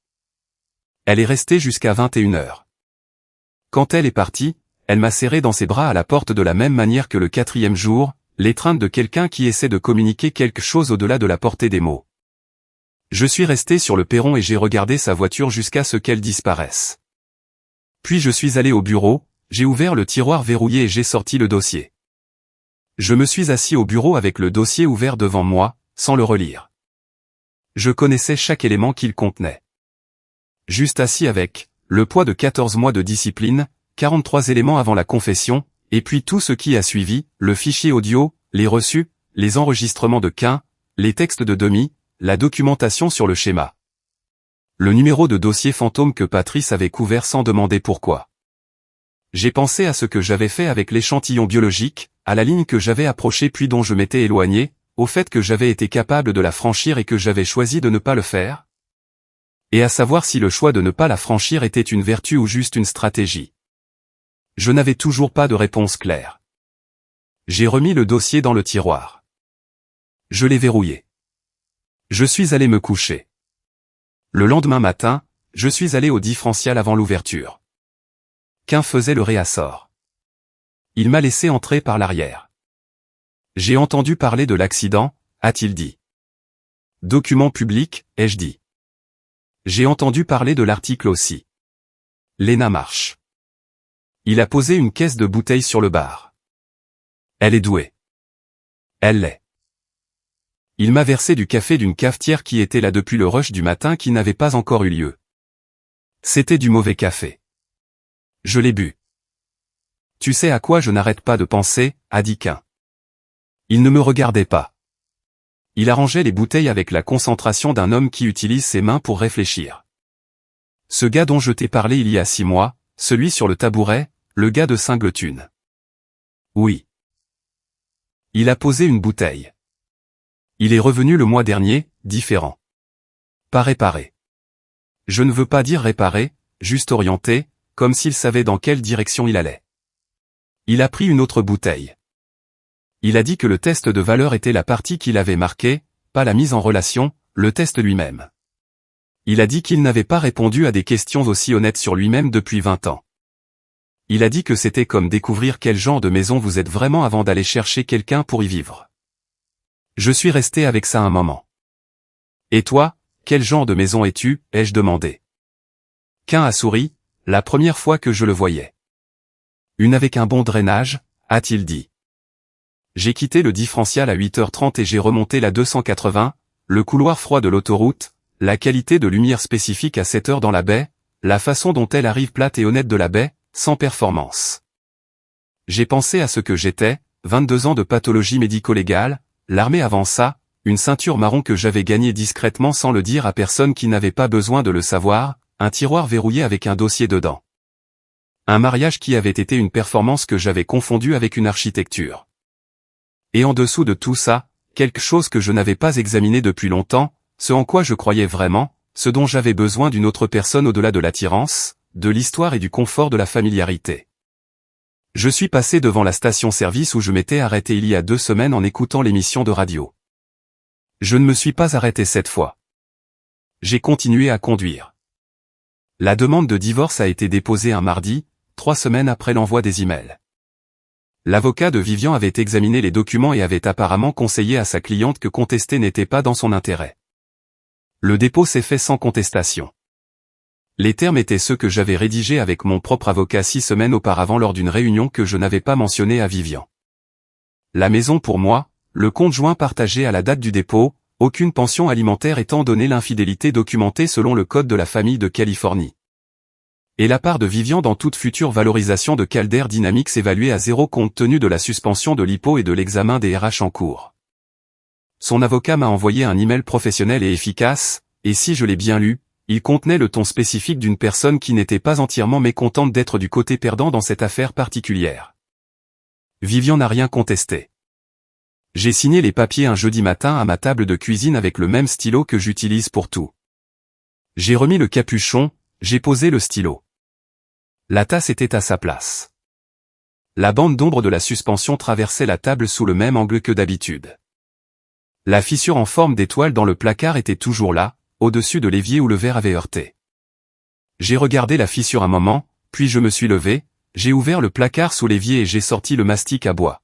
Elle est restée jusqu'à 21h. Quand elle est partie, elle m'a serré dans ses bras à la porte de la même manière que le 4e jour, l'étreinte de quelqu'un qui essaie de communiquer quelque chose au-delà de la portée des mots. Je suis resté sur le perron et j'ai regardé sa voiture jusqu'à ce qu'elle disparaisse. Puis je suis allé au bureau, j'ai ouvert le tiroir verrouillé et j'ai sorti le dossier. Je me suis assis au bureau avec le dossier ouvert devant moi, sans le relire. Je connaissais chaque élément qu'il contenait. Juste assis avec, le poids de 14 mois de discipline, 43 éléments avant la confession, et puis tout ce qui a suivi, le fichier audio, les reçus, les enregistrements de Quint, les textes de Demi, la documentation sur le schéma. Le numéro de dossier fantôme que Patrice avait couvert sans demander pourquoi. J'ai pensé à ce que j'avais fait avec l'échantillon biologique, à la ligne que j'avais approchée puis dont je m'étais éloigné, au fait que j'avais été capable de la franchir et que j'avais choisi de ne pas le faire. Et à savoir si le choix de ne pas la franchir était une vertu ou juste une stratégie. Je n'avais toujours pas de réponse claire. J'ai remis le dossier dans le tiroir. Je l'ai verrouillé. Je suis allé me coucher. Le lendemain matin, je suis allé au différentiel avant l'ouverture. Quint faisait le réassort. Il m'a laissé entrer par l'arrière. J'ai entendu parler de l'accident, a-t-il dit. Document public, ai-je dit. J'ai entendu parler de l'article aussi. Léna marche. Il a posé une caisse de bouteilles sur le bar. Elle est douée. Elle l'est. Il m'a versé du café d'une cafetière qui était là depuis le rush du matin qui n'avait pas encore eu lieu. C'était du mauvais café. Je l'ai bu. Tu sais à quoi je n'arrête pas de penser, a dit Quint. Il ne me regardait pas. Il arrangeait les bouteilles avec la concentration d'un homme qui utilise ses mains pour réfléchir. Ce gars dont je t'ai parlé il y a 6 mois, celui sur le tabouret, le gars de Singleton. Oui. Il a posé une bouteille. Il est revenu le mois dernier, différent. Pas réparé. Je ne veux pas dire réparé, juste orienté, comme s'il savait dans quelle direction il allait. Il a pris une autre bouteille. Il a dit que le test de valeur était la partie qu'il avait marquée, pas la mise en relation, le test lui-même. Il a dit qu'il n'avait pas répondu à des questions aussi honnêtes sur lui-même depuis 20 ans. Il a dit que c'était comme découvrir quel genre de maison vous êtes vraiment avant d'aller chercher quelqu'un pour y vivre. Je suis resté avec ça un moment. Et toi, quel genre de maison es-tu, ai-je demandé. Qu'un a souri, la première fois que je le voyais. Une avec un bon drainage, a-t-il dit. J'ai quitté le différentiel à 8h30 et j'ai remonté la 280, le couloir froid de l'autoroute, la qualité de lumière spécifique à 7h dans la baie, la façon dont elle arrive plate et honnête de la baie, sans performance. J'ai pensé à ce que j'étais, 22 ans de pathologie médico-légale, l'armée avant ça, une ceinture marron que j'avais gagnée discrètement sans le dire à personne qui n'avait pas besoin de le savoir, un tiroir verrouillé avec un dossier dedans. Un mariage qui avait été une performance que j'avais confondue avec une architecture. Et en dessous de tout ça, quelque chose que je n'avais pas examiné depuis longtemps, ce en quoi je croyais vraiment, ce dont j'avais besoin d'une autre personne au-delà de l'attirance, de l'histoire et du confort de la familiarité. Je suis passé devant la station-service où je m'étais arrêté il y a 2 semaines en écoutant l'émission de radio. Je ne me suis pas arrêté cette fois. J'ai continué à conduire. La demande de divorce a été déposée un mardi, 3 semaines après l'envoi des emails. L'avocat de Vivian avait examiné les documents et avait apparemment conseillé à sa cliente que contester n'était pas dans son intérêt. Le dépôt s'est fait sans contestation. Les termes étaient ceux que j'avais rédigés avec mon propre avocat 6 semaines auparavant lors d'une réunion que je n'avais pas mentionnée à Vivian. La maison pour moi, le compte joint partagé à la date du dépôt, aucune pension alimentaire étant donné l'infidélité documentée selon le Code de la famille de Californie. Et la part de Vivian dans toute future valorisation de Calder Dynamics évaluée à 0 compte tenu de la suspension de l'IPO et de l'examen des RH en cours. Son avocat m'a envoyé un email professionnel et efficace, et si je l'ai bien lu, il contenait le ton spécifique d'une personne qui n'était pas entièrement mécontente d'être du côté perdant dans cette affaire particulière. Vivian n'a rien contesté. J'ai signé les papiers un jeudi matin à ma table de cuisine avec le même stylo que j'utilise pour tout. J'ai remis le capuchon, j'ai posé le stylo. La tasse était à sa place. La bande d'ombre de la suspension traversait la table sous le même angle que d'habitude. La fissure en forme d'étoile dans le placard était toujours là, au-dessus de l'évier où le verre avait heurté. J'ai regardé la fissure un moment, puis je me suis levé, j'ai ouvert le placard sous l'évier et j'ai sorti le mastic à bois.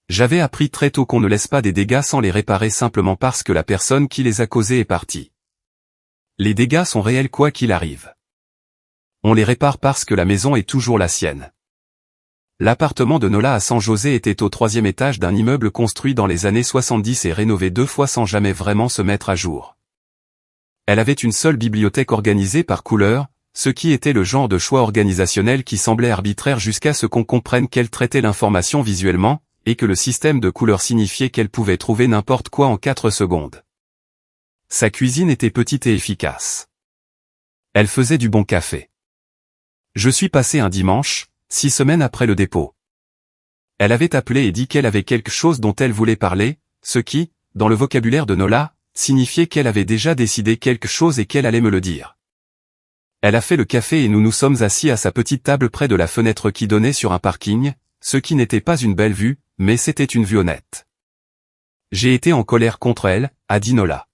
J'avais appris très tôt qu'on ne laisse pas des dégâts sans les réparer simplement parce que la personne qui les a causés est partie. Les dégâts sont réels quoi qu'il arrive. On les répare parce que la maison est toujours la sienne. L'appartement de Nola à San José était au 3e étage d'un immeuble construit dans les années 70 et rénové 2 fois sans jamais vraiment se mettre à jour. Elle avait une seule bibliothèque organisée par couleur, ce qui était le genre de choix organisationnel qui semblait arbitraire jusqu'à ce qu'on comprenne qu'elle traitait l'information visuellement, et que le système de couleurs signifiait qu'elle pouvait trouver n'importe quoi en 4 secondes. Sa cuisine était petite et efficace. Elle faisait du bon café. Je suis passé un dimanche, 6 semaines après le dépôt. Elle avait appelé et dit qu'elle avait quelque chose dont elle voulait parler, ce qui, dans le vocabulaire de Nola, signifiait qu'elle avait déjà décidé quelque chose et qu'elle allait me le dire. Elle a fait le café et nous nous sommes assis à sa petite table près de la fenêtre qui donnait sur un parking, ce qui n'était pas une belle vue, mais c'était une vue honnête. J'ai été en colère contre elle, a dit Nola.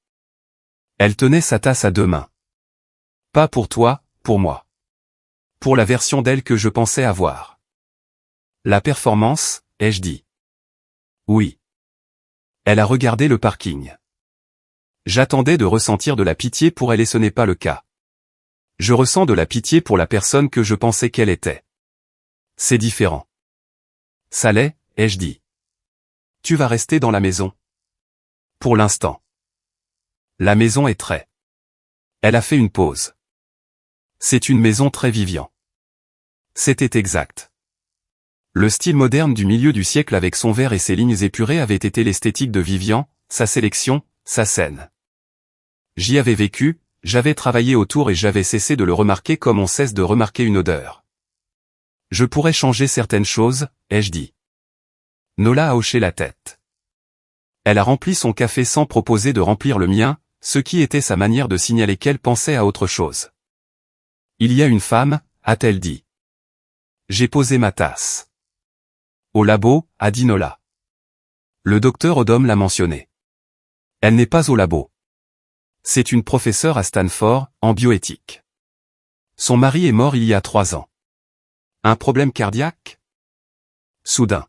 Elle tenait sa tasse à 2 mains. Pas pour toi, pour moi. Pour la version d'elle que je pensais avoir. La performance, ai-je dit. Oui. Elle a regardé le parking. J'attendais de ressentir de la pitié pour elle et ce n'est pas le cas. Je ressens de la pitié pour la personne que je pensais qu'elle était. C'est différent. Ça l'est, ai-je dit. Tu vas rester dans la maison. Pour l'instant. La maison est très. Elle a fait une pause. C'est une maison très Vivian. C'était exact. Le style moderne du milieu du siècle avec son verre et ses lignes épurées avait été l'esthétique de Vivian, sa sélection, sa scène. J'y avais vécu, j'avais travaillé autour et j'avais cessé de le remarquer comme on cesse de remarquer une odeur. Je pourrais changer certaines choses, ai-je dit. Nola a hoché la tête. Elle a rempli son café sans proposer de remplir le mien, ce qui était sa manière de signaler qu'elle pensait à autre chose. Il y a une femme, a-t-elle dit. J'ai posé ma tasse. Au labo, a dit Nola. Le docteur Odom l'a mentionné. Elle n'est pas au labo. C'est une professeure à Stanford, en bioéthique. Son mari est mort il y a 3 ans. Un problème cardiaque? Soudain.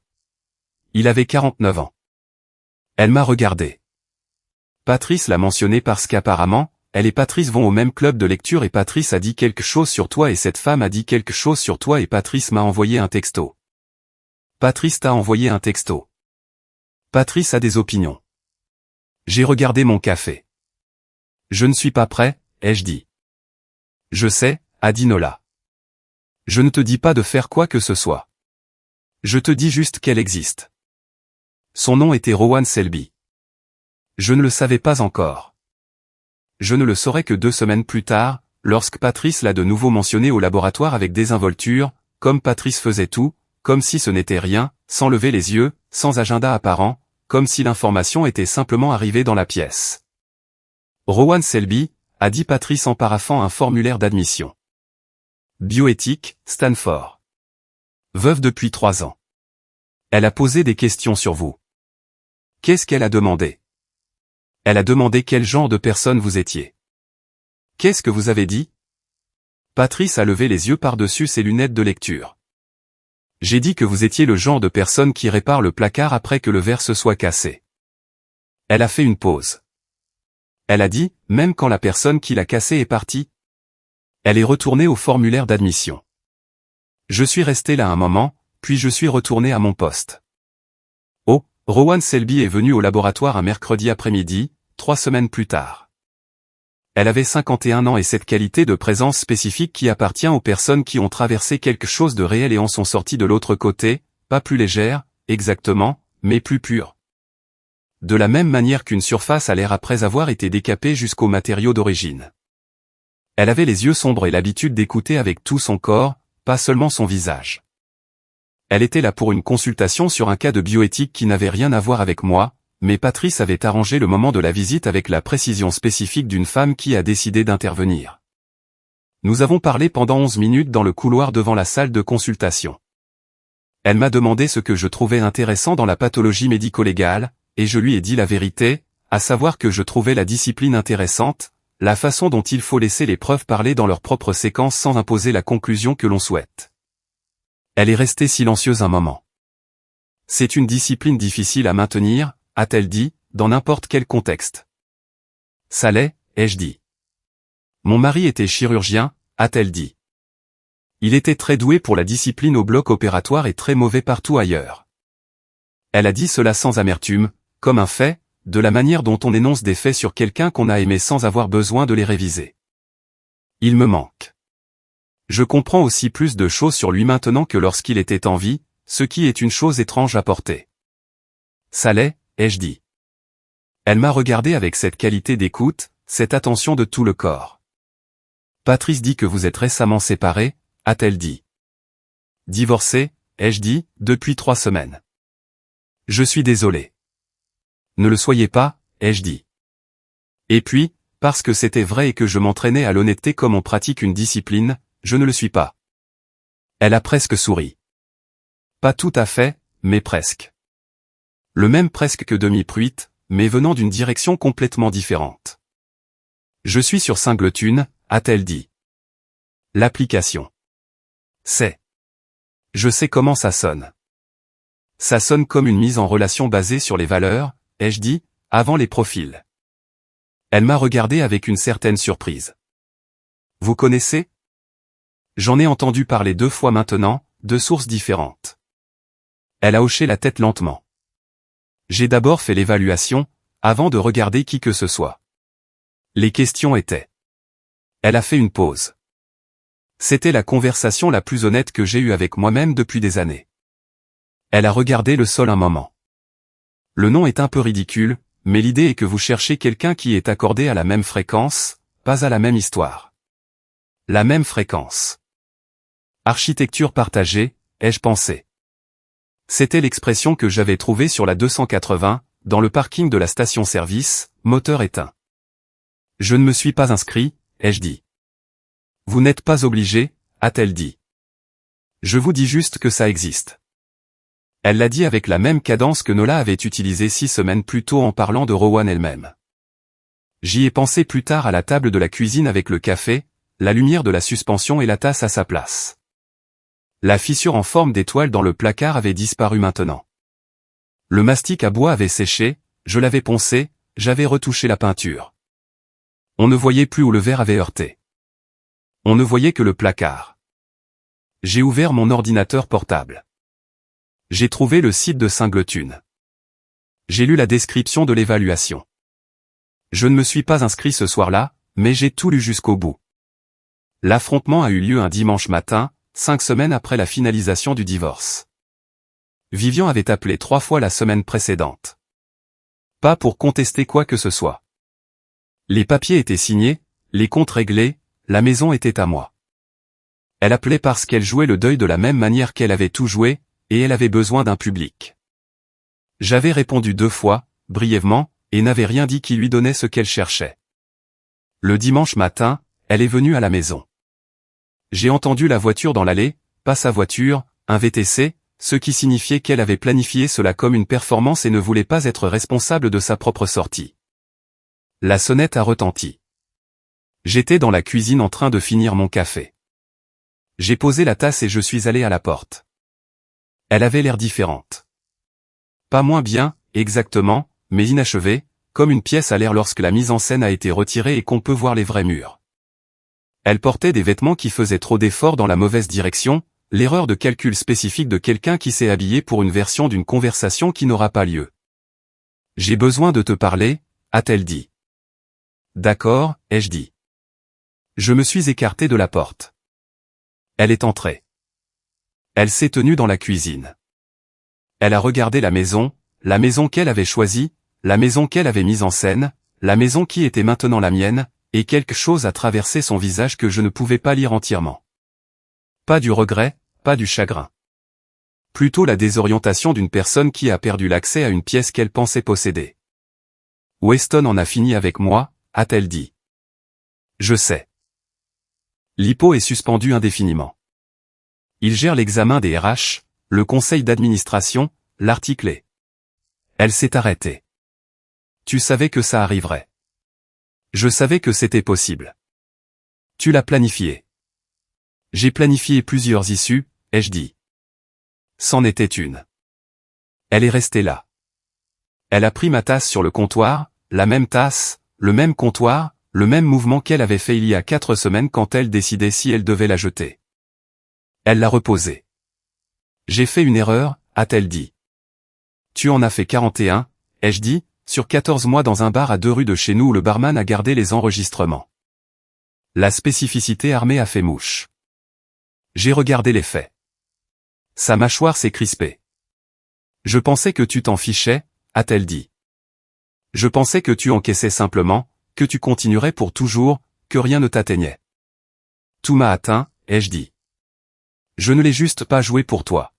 Il avait 49 ans. Elle m'a regardé. Patrice l'a mentionné parce qu'apparemment, elle et Patrice vont au même club de lecture et Patrice a dit quelque chose sur toi et cette femme a dit quelque chose sur toi et Patrice m'a envoyé un texto. Patrice t'a envoyé un texto. Patrice a des opinions. J'ai regardé mon café. Je ne suis pas prêt, ai-je dit. Je sais, a dit Nola. Je ne te dis pas de faire quoi que ce soit. Je te dis juste qu'elle existe. Son nom était Rowan Selby. Je ne le savais pas encore. Je ne le saurais que 2 semaines plus tard, lorsque Patrice l'a de nouveau mentionné au laboratoire avec désinvolture, comme Patrice faisait tout, comme si ce n'était rien, sans lever les yeux, sans agenda apparent, comme si l'information était simplement arrivée dans la pièce. Rowan Selby, a dit Patrice en paraphant un formulaire d'admission. Bioéthique, Stanford. Veuve depuis 3 ans. Elle a posé des questions sur vous. Qu'est-ce qu'elle a demandé? Elle a demandé quel genre de personne vous étiez. Qu'est-ce que vous avez dit? Patrice a levé les yeux par-dessus ses lunettes de lecture. J'ai dit que vous étiez le genre de personne qui répare le placard après que le verre se soit cassé. Elle a fait une pause. Elle a dit, même quand la personne qui l'a cassé est partie? Elle est retournée au formulaire d'admission. Je suis resté là un moment, puis je suis retourné à mon poste. Oh, Rowan Selby est venue au laboratoire un mercredi après-midi, 3 semaines plus tard. Elle avait 51 ans et cette qualité de présence spécifique qui appartient aux personnes qui ont traversé quelque chose de réel et en sont sorties de l'autre côté, pas plus légère, exactement, mais plus pure. De la même manière qu'une surface a l'air après avoir été décapée jusqu'aux matériaux d'origine. Elle avait les yeux sombres et l'habitude d'écouter avec tout son corps, pas seulement son visage. Elle était là pour une consultation sur un cas de bioéthique qui n'avait rien à voir avec moi, mais Patrice avait arrangé le moment de la visite avec la précision spécifique d'une femme qui a décidé d'intervenir. Nous avons parlé pendant 11 minutes dans le couloir devant la salle de consultation. Elle m'a demandé ce que je trouvais intéressant dans la pathologie médico-légale, et je lui ai dit la vérité, à savoir que je trouvais la discipline intéressante, la façon dont il faut laisser les preuves parler dans leur propre séquence sans imposer la conclusion que l'on souhaite. Elle est restée silencieuse un moment. C'est une discipline difficile à maintenir, a-t-elle dit, dans n'importe quel contexte. Ça l'est, ai-je dit. Mon mari était chirurgien, a-t-elle dit. Il était très doué pour la discipline au bloc opératoire et très mauvais partout ailleurs. Elle a dit cela sans amertume, comme un fait, de la manière dont on énonce des faits sur quelqu'un qu'on a aimé sans avoir besoin de les réviser. Il me manque. Je comprends aussi plus de choses sur lui maintenant que lorsqu'il était en vie, ce qui est une chose étrange à porter. Ça l'est, ai-je dit. Elle m'a regardé avec cette qualité d'écoute, cette attention de tout le corps. Patrice dit que vous êtes récemment séparés, a-t-elle dit. Divorcé, ai-je dit, depuis 3 semaines. Je suis désolé. Ne le soyez pas, ai-je dit. Et puis, parce que c'était vrai et que je m'entraînais à l'honnêteté comme on pratique une discipline, je ne le suis pas. Elle a presque souri. Pas tout à fait, mais presque. Le même presque que demi-pruite, mais venant d'une direction complètement différente. Je suis sur Singleton, a-t-elle dit. L'application. C'est. Je sais comment ça sonne. Ça sonne comme une mise en relation basée sur les valeurs, ai-je dit, avant les profils. Elle m'a regardé avec une certaine surprise. Vous connaissez? J'en ai entendu parler 2 fois maintenant, de sources différentes. Elle a hoché la tête lentement. J'ai d'abord fait l'évaluation, avant de regarder qui que ce soit. Les questions étaient. Elle a fait une pause. C'était la conversation la plus honnête que j'ai eue avec moi-même depuis des années. Elle a regardé le sol un moment. Le nom est un peu ridicule, mais l'idée est que vous cherchez quelqu'un qui est accordé à la même fréquence, pas à la même histoire. La même fréquence. Architecture partagée, ai-je pensé. C'était l'expression que j'avais trouvée sur la 280, dans le parking de la station-service, moteur éteint. Je ne me suis pas inscrit, ai-je dit. Vous n'êtes pas obligé, a-t-elle dit. Je vous dis juste que ça existe. Elle l'a dit avec la même cadence que Nola avait utilisée 6 semaines plus tôt en parlant de Rowan elle-même. J'y ai pensé plus tard à la table de la cuisine avec le café, la lumière de la suspension et la tasse à sa place. La fissure en forme d'étoile dans le placard avait disparu maintenant. Le mastic à bois avait séché, je l'avais poncé, j'avais retouché la peinture. On ne voyait plus où le verre avait heurté. On ne voyait que le placard. J'ai ouvert mon ordinateur portable. J'ai trouvé le site de Singleton. J'ai lu la description de l'évaluation. Je ne me suis pas inscrit ce soir-là, mais j'ai tout lu jusqu'au bout. L'affrontement a eu lieu un dimanche matin, 5 semaines après la finalisation du divorce. Vivian avait appelé 3 fois la semaine précédente. Pas pour contester quoi que ce soit. Les papiers étaient signés, les comptes réglés, la maison était à moi. Elle appelait parce qu'elle jouait le deuil de la même manière qu'elle avait tout joué, et elle avait besoin d'un public. J'avais répondu 2 fois, brièvement, et n'avais rien dit qui lui donnait ce qu'elle cherchait. Le dimanche matin, elle est venue à la maison. J'ai entendu la voiture dans l'allée, pas sa voiture, un VTC, ce qui signifiait qu'elle avait planifié cela comme une performance et ne voulait pas être responsable de sa propre sortie. La sonnette a retenti. J'étais dans la cuisine en train de finir mon café. J'ai posé la tasse et je suis allé à la porte. Elle avait l'air différente. Pas moins bien, exactement, mais inachevée, comme une pièce à l'air lorsque la mise en scène a été retirée et qu'on peut voir les vrais murs. Elle portait des vêtements qui faisaient trop d'efforts dans la mauvaise direction, l'erreur de calcul spécifique de quelqu'un qui s'est habillé pour une version d'une conversation qui n'aura pas lieu. « J'ai besoin de te parler », a-t-elle dit. « D'accord, ai-je dit. » Je me suis écarté de la porte. Elle est entrée. Elle s'est tenue dans la cuisine. Elle a regardé la maison qu'elle avait choisie, la maison qu'elle avait mise en scène, la maison qui était maintenant la mienne, et quelque chose a traversé son visage que je ne pouvais pas lire entièrement. Pas du regret, pas du chagrin. Plutôt la désorientation d'une personne qui a perdu l'accès à une pièce qu'elle pensait posséder. « Weston en a fini avec moi », a-t-elle dit. « Je sais. L'IPO est suspendu indéfiniment. Il gère l'examen des RH, le conseil d'administration, l'article est. » Elle s'est arrêtée. « Tu savais que ça arriverait. » Je savais que c'était possible. Tu l'as planifié. J'ai planifié plusieurs issues, ai-je dit. C'en était une. Elle est restée là. Elle a pris ma tasse sur le comptoir, la même tasse, le même comptoir, le même mouvement qu'elle avait fait il y a 4 semaines quand elle décidait si elle devait la jeter. Elle l'a reposée. J'ai fait une erreur, a-t-elle dit. Tu en as fait 41, ai-je dit, sur 14 mois dans un bar à 2 rues de chez nous où le barman a gardé les enregistrements. La spécificité armée a fait mouche. J'ai regardé les faits. Sa mâchoire s'est crispée. Je pensais que tu t'en fichais, a-t-elle dit. Je pensais que tu encaissais simplement, que tu continuerais pour toujours, que rien ne t'atteignait. Tout m'a atteint, ai-je dit. Je ne l'ai juste pas joué pour toi.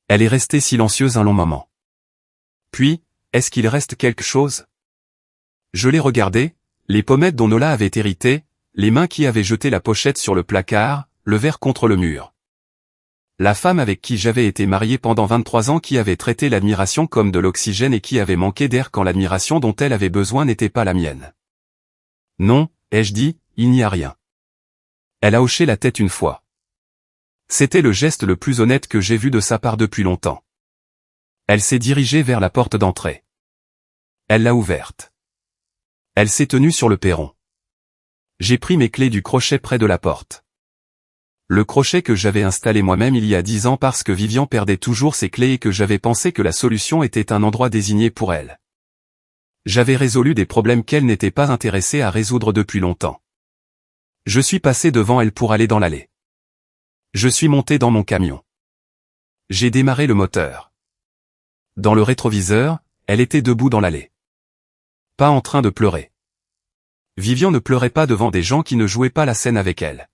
Elle est restée silencieuse un long moment. Puis, est-ce qu'il reste quelque chose? Je l'ai regardé, les pommettes dont Nola avait hérité, les mains qui avaient jeté la pochette sur le placard, le verre contre le mur. La femme avec qui j'avais été marié pendant 23 ans qui avait traité l'admiration comme de l'oxygène et qui avait manqué d'air quand l'admiration dont elle avait besoin n'était pas la mienne. Non, ai-je dit, il n'y a rien. Elle a hoché la tête une fois. C'était le geste le plus honnête que j'ai vu de sa part depuis longtemps. Elle s'est dirigée vers la porte d'entrée. Elle l'a ouverte. Elle s'est tenue sur le perron. J'ai pris mes clés du crochet près de la porte. Le crochet que j'avais installé moi-même il y a 10 ans parce que Vivian perdait toujours ses clés et que j'avais pensé que la solution était un endroit désigné pour elle. J'avais résolu des problèmes qu'elle n'était pas intéressée à résoudre depuis longtemps. Je suis passé devant elle pour aller dans l'allée. Je suis monté dans mon camion. J'ai démarré le moteur. Dans le rétroviseur, elle était debout dans l'allée. Pas en train de pleurer. Vivian ne pleurait pas devant des gens qui ne jouaient pas la scène avec elle.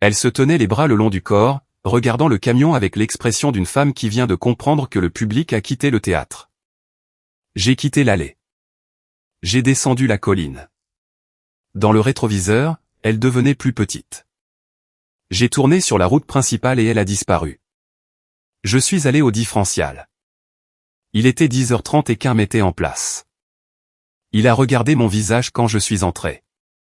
Elle se tenait les bras le long du corps, regardant le camion avec l'expression d'une femme qui vient de comprendre que le public a quitté le théâtre. J'ai quitté l'allée. J'ai descendu la colline. Dans le rétroviseur, elle devenait plus petite. J'ai tourné sur la route principale et elle a disparu. Je suis allé au différentiel. Il était 10h30 et qu'un mettait en place. Il a regardé mon visage quand je suis entré.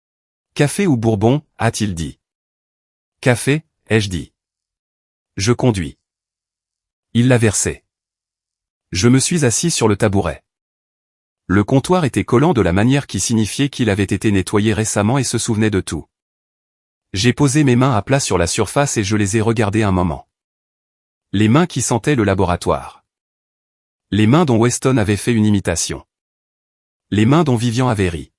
« Café ou bourbon ?» a-t-il dit. « Café » ai-je dit. Je conduis. Il l'a versé. Je me suis assis sur le tabouret. Le comptoir était collant de la manière qui signifiait qu'il avait été nettoyé récemment et se souvenait de tout. J'ai posé mes mains à plat sur la surface et je les ai regardées un moment. Les mains qui sentaient le laboratoire. Les mains dont Weston avait fait une imitation. Les mains dont Vivian avait ri.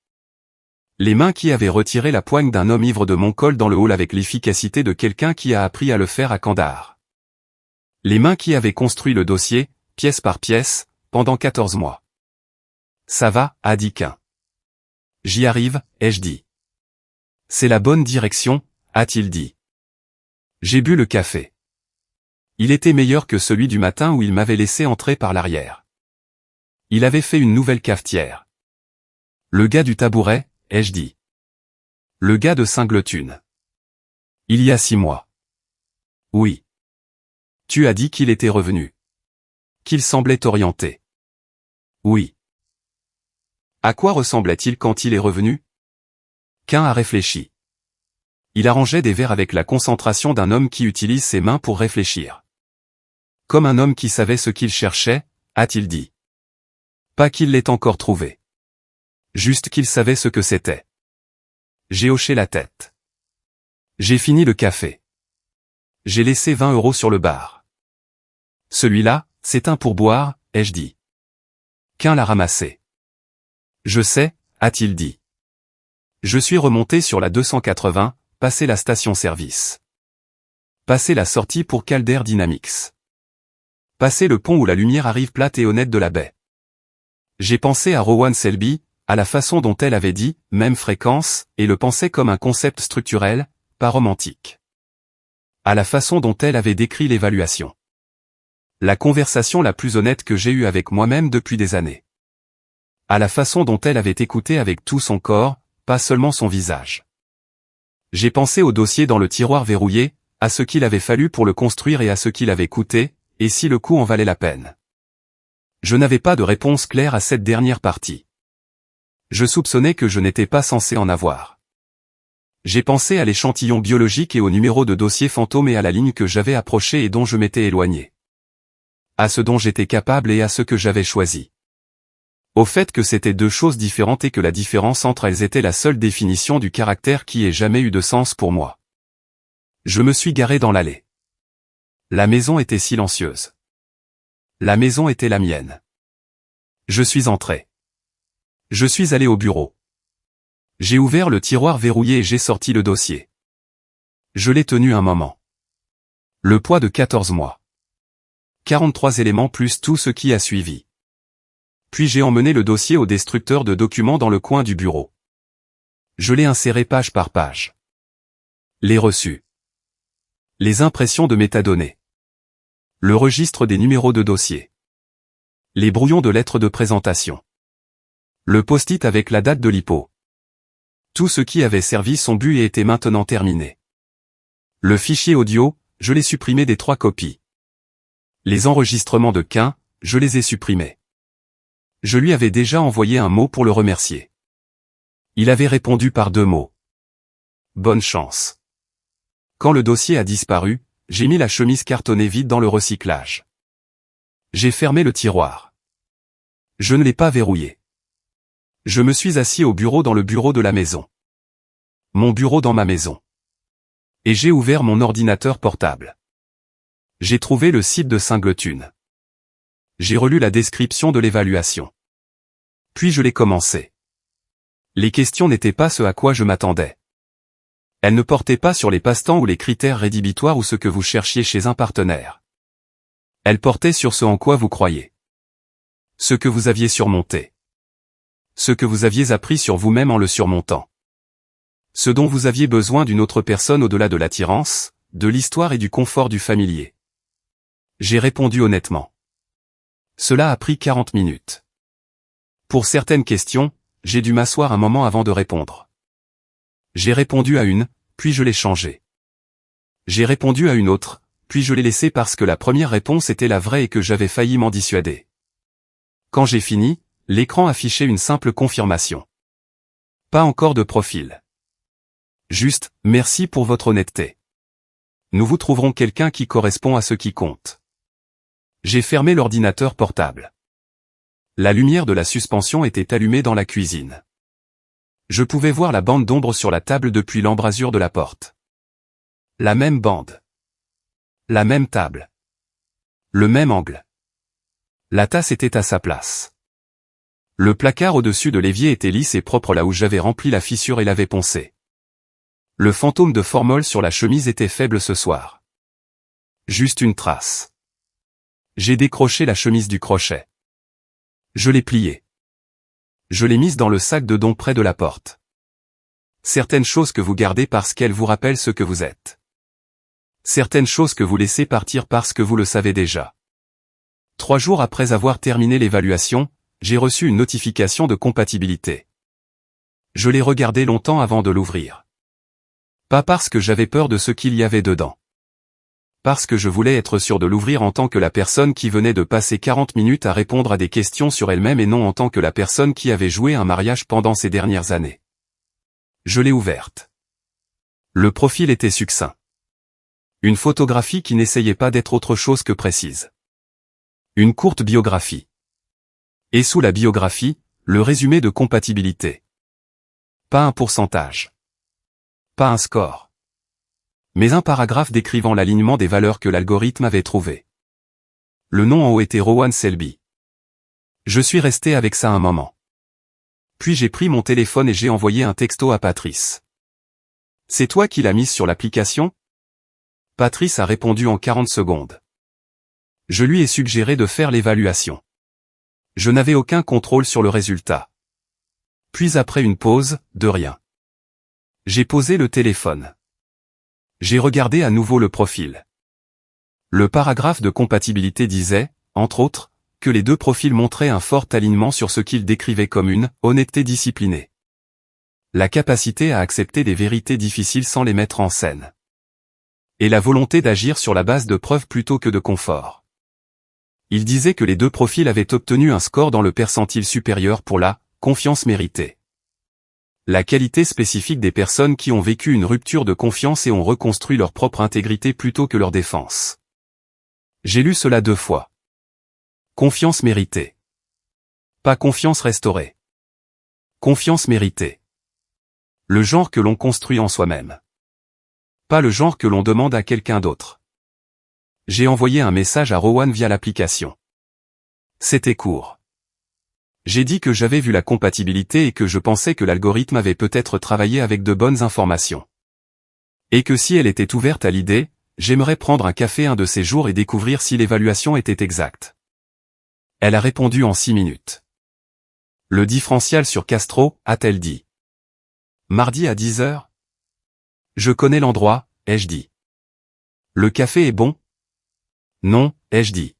Les mains qui avaient retiré la poigne d'un homme ivre de Montcol dans le hall avec l'efficacité de quelqu'un qui a appris à le faire à Kandahar. Les mains qui avaient construit le dossier, pièce par pièce, pendant 14 mois. Ça va, a dit Quint. J'y arrive, ai-je dit. C'est la bonne direction, a-t-il dit. J'ai bu le café. Il était meilleur que celui du matin où il m'avait laissé entrer par l'arrière. Il avait fait une nouvelle cafetière. Le gars du tabouret, ai-je dit. Le gars de Singleton. Il y a 6 mois. Oui. Tu as dit qu'il était revenu. Qu'il semblait orienté. Oui. À quoi ressemblait-il quand il est revenu? Quint a réfléchi. Il arrangeait des verres avec la concentration d'un homme qui utilise ses mains pour réfléchir. Comme un homme qui savait ce qu'il cherchait, a-t-il dit. Pas qu'il l'ait encore trouvé. Juste qu'il savait ce que c'était. J'ai hoché la tête. J'ai fini le café. J'ai laissé 20 € sur le bar. Celui-là, c'est un pourboire, ai-je dit. Quint l'a ramassé. Je sais, a-t-il dit. Je suis remonté sur la 280, passé la station-service. Passé la sortie pour Calder Dynamics. Passé le pont où la lumière arrive plate et honnête de la baie. J'ai pensé à Rowan Selby, à la façon dont elle avait dit « même fréquence » et le pensait comme un concept structurel, pas romantique. À la façon dont elle avait décrit l'évaluation. La conversation la plus honnête que j'ai eue avec moi-même depuis des années. À la façon dont elle avait écouté avec tout son corps, pas seulement son visage. J'ai pensé au dossier dans le tiroir verrouillé, à ce qu'il avait fallu pour le construire et à ce qu'il avait coûté, et si le coût en valait la peine. Je n'avais pas de réponse claire à cette dernière partie. Je soupçonnais que je n'étais pas censé en avoir. J'ai pensé à l'échantillon biologique et au numéro de dossier fantôme et à la ligne que j'avais approchée et dont je m'étais éloigné. À ce dont j'étais capable et à ce que j'avais choisi. Au fait que c'était deux choses différentes et que la différence entre elles était la seule définition du caractère qui ait jamais eu de sens pour moi. Je me suis garé dans l'allée. La maison était silencieuse. La maison était la mienne. Je suis entré. Je suis allé au bureau. J'ai ouvert le tiroir verrouillé et j'ai sorti le dossier. Je l'ai tenu un moment. Le poids de 14 mois. 43 éléments plus tout ce qui a suivi. Puis j'ai emmené le dossier au destructeur de documents dans le coin du bureau. Je l'ai inséré page par page. Les reçus. Les impressions de métadonnées. Le registre des numéros de dossier. Les brouillons de lettres de présentation. Le post-it avec la date de l'hypo. Tout ce qui avait servi son but et était maintenant terminé. Le fichier audio, je l'ai supprimé des 3 copies. Les enregistrements de Quint, je les ai supprimés. Je lui avais déjà envoyé un mot pour le remercier. Il avait répondu par 2 mots. Bonne chance. Quand le dossier a disparu, j'ai mis la chemise cartonnée vide dans le recyclage. J'ai fermé le tiroir. Je ne l'ai pas verrouillé. Je me suis assis au bureau dans le bureau de la maison. Mon bureau dans ma maison. Et j'ai ouvert mon ordinateur portable. J'ai trouvé le site de Singleton. J'ai relu la description de l'évaluation. Puis je l'ai commencé. Les questions n'étaient pas ce à quoi je m'attendais. Elles ne portaient pas sur les passe-temps ou les critères rédhibitoires ou ce que vous cherchiez chez un partenaire. Elles portaient sur ce en quoi vous croyez. Ce que vous aviez surmonté. Ce que vous aviez appris sur vous-même en le surmontant. Ce dont vous aviez besoin d'une autre personne au-delà de l'attirance, de l'histoire et du confort du familier. J'ai répondu honnêtement. Cela a pris 40 minutes. Pour certaines questions, j'ai dû m'asseoir un moment avant de répondre. J'ai répondu à une, puis je l'ai changée. J'ai répondu à une autre, puis je l'ai laissée parce que la première réponse était la vraie et que j'avais failli m'en dissuader. Quand j'ai fini, l'écran affichait une simple confirmation. Pas encore de profil. Juste, merci pour votre honnêteté. Nous vous trouverons quelqu'un qui correspond à ce qui compte. J'ai fermé l'ordinateur portable. La lumière de la suspension était allumée dans la cuisine. Je pouvais voir la bande d'ombre sur la table depuis l'embrasure de la porte. La même bande. La même table. Le même angle. La tasse était à sa place. Le placard au-dessus de l'évier était lisse et propre là où j'avais rempli la fissure et l'avais poncé. Le fantôme de formol sur la chemise était faible ce soir. Juste une trace. J'ai décroché la chemise du crochet. Je l'ai pliée. Je l'ai mise dans le sac de don près de la porte. Certaines choses que vous gardez parce qu'elles vous rappellent ce que vous êtes. Certaines choses que vous laissez partir parce que vous le savez déjà. 3 jours après avoir terminé l'évaluation, j'ai reçu une notification de compatibilité. Je l'ai regardée longtemps avant de l'ouvrir. Pas parce que j'avais peur de ce qu'il y avait dedans. Parce que je voulais être sûr de l'ouvrir en tant que la personne qui venait de passer 40 minutes à répondre à des questions sur elle-même et non en tant que la personne qui avait joué un mariage pendant ces dernières années. Je l'ai ouverte. Le profil était succinct. Une photographie qui n'essayait pas d'être autre chose que précise. Une courte biographie. Et sous la biographie, le résumé de compatibilité. Pas un pourcentage. Pas un score. Mais un paragraphe décrivant l'alignement des valeurs que l'algorithme avait trouvées. Le nom en haut était Rowan Selby. Je suis resté avec ça un moment. Puis j'ai pris mon téléphone et j'ai envoyé un texto à Patrice. C'est toi qui l'as mise sur l'application? Patrice a répondu en 40 secondes. Je lui ai suggéré de faire l'évaluation. Je n'avais aucun contrôle sur le résultat. Puis après une pause, de rien. J'ai posé le téléphone. J'ai regardé à nouveau le profil. Le paragraphe de compatibilité disait, entre autres, que les 2 profils montraient un fort alignement sur ce qu'ils décrivaient comme une honnêteté disciplinée. La capacité à accepter des vérités difficiles sans les mettre en scène. Et la volonté d'agir sur la base de preuves plutôt que de confort. Il disait que les 2 profils avaient obtenu un score dans le percentile supérieur pour la confiance méritée. La qualité spécifique des personnes qui ont vécu une rupture de confiance et ont reconstruit leur propre intégrité plutôt que leur défense. J'ai lu cela 2 fois. Confiance méritée. Pas confiance restaurée. Confiance méritée. Le genre que l'on construit en soi-même. Pas le genre que l'on demande à quelqu'un d'autre. J'ai envoyé un message à Rowan via l'application. C'était court. J'ai dit que j'avais vu la compatibilité et que je pensais que l'algorithme avait peut-être travaillé avec de bonnes informations. Et que si elle était ouverte à l'idée, j'aimerais prendre un café un de ces jours et découvrir si l'évaluation était exacte. Elle a répondu en 6 minutes. Le différentiel sur Castro, a-t-elle dit. Mardi à 10 h? Je connais l'endroit, ai-je dit. Le café est bon? Non, ai-je dit.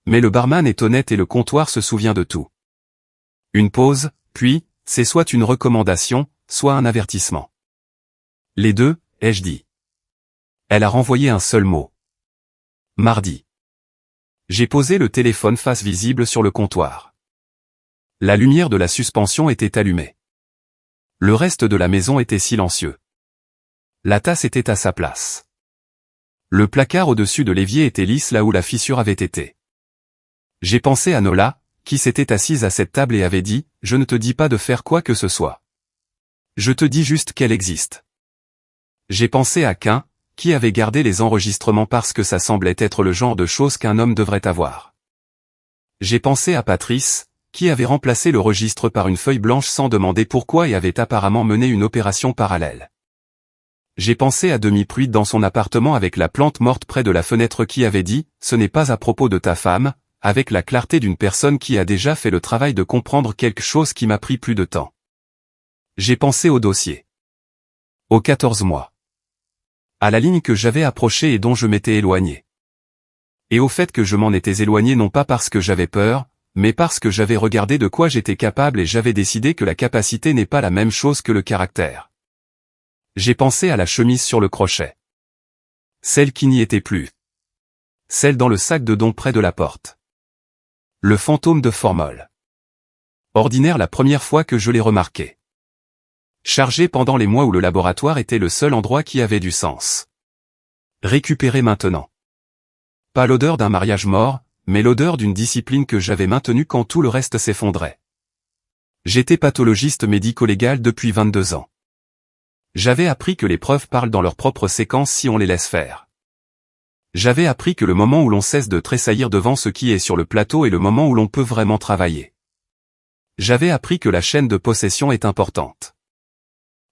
Mais le barman est honnête et le comptoir se souvient de tout. Une pause, puis, c'est soit une recommandation, soit un avertissement. Les 2, ai-je dit. Elle a renvoyé un seul mot. Mardi. J'ai posé le téléphone face visible sur le comptoir. La lumière de la suspension était allumée. Le reste de la maison était silencieux. La tasse était à sa place. Le placard au-dessus de l'évier était lisse là où la fissure avait été. J'ai pensé à Nola, qui s'était assise à cette table et avait dit, « Je ne te dis pas de faire quoi que ce soit. Je te dis juste qu'elle existe. » J'ai pensé à Cain, qui avait gardé les enregistrements parce que ça semblait être le genre de choses qu'un homme devrait avoir. J'ai pensé à Patrice, qui avait remplacé le registre par une feuille blanche sans demander pourquoi et avait apparemment mené une opération parallèle. J'ai pensé à Demi-Pruide dans son appartement avec la plante morte près de la fenêtre qui avait dit, « Ce n'est pas à propos de ta femme », avec la clarté d'une personne qui a déjà fait le travail de comprendre quelque chose qui m'a pris plus de temps. J'ai pensé au dossier. Aux 14 mois. À la ligne que j'avais approchée et dont je m'étais éloigné. Et au fait que je m'en étais éloigné non pas parce que j'avais peur, mais parce que j'avais regardé de quoi j'étais capable et j'avais décidé que la capacité n'est pas la même chose que le caractère. J'ai pensé à la chemise sur le crochet. Celle qui n'y était plus. Celle dans le sac de don près de la porte. Le fantôme de formol. Ordinaire la première fois que je l'ai remarqué. Chargé pendant les mois où le laboratoire était le seul endroit qui avait du sens. Récupérer maintenant. Pas l'odeur d'un mariage mort, mais l'odeur d'une discipline que j'avais maintenue quand tout le reste s'effondrait. J'étais pathologiste médico-légal depuis 22 ans. J'avais appris que les preuves parlent dans leur propre séquence si on les laisse faire. J'avais appris que le moment où l'on cesse de tressaillir devant ce qui est sur le plateau est le moment où l'on peut vraiment travailler. J'avais appris que la chaîne de possession est importante.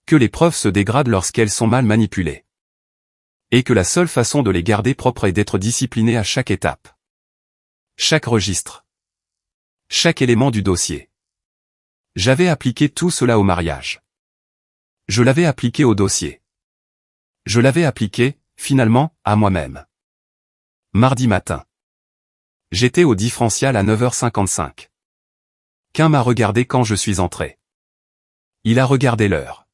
Que les preuves se dégradent lorsqu'elles sont mal manipulées. Et que la seule façon de les garder propres est d'être discipliné à chaque étape. Chaque registre. Chaque élément du dossier. J'avais appliqué tout cela au mariage. Je l'avais appliqué au dossier. Je l'avais appliqué, finalement, à moi-même. Mardi matin. J'étais au différentiel à 9h55. Qu'un m'a regardé quand je suis entré. Il a regardé l'heure.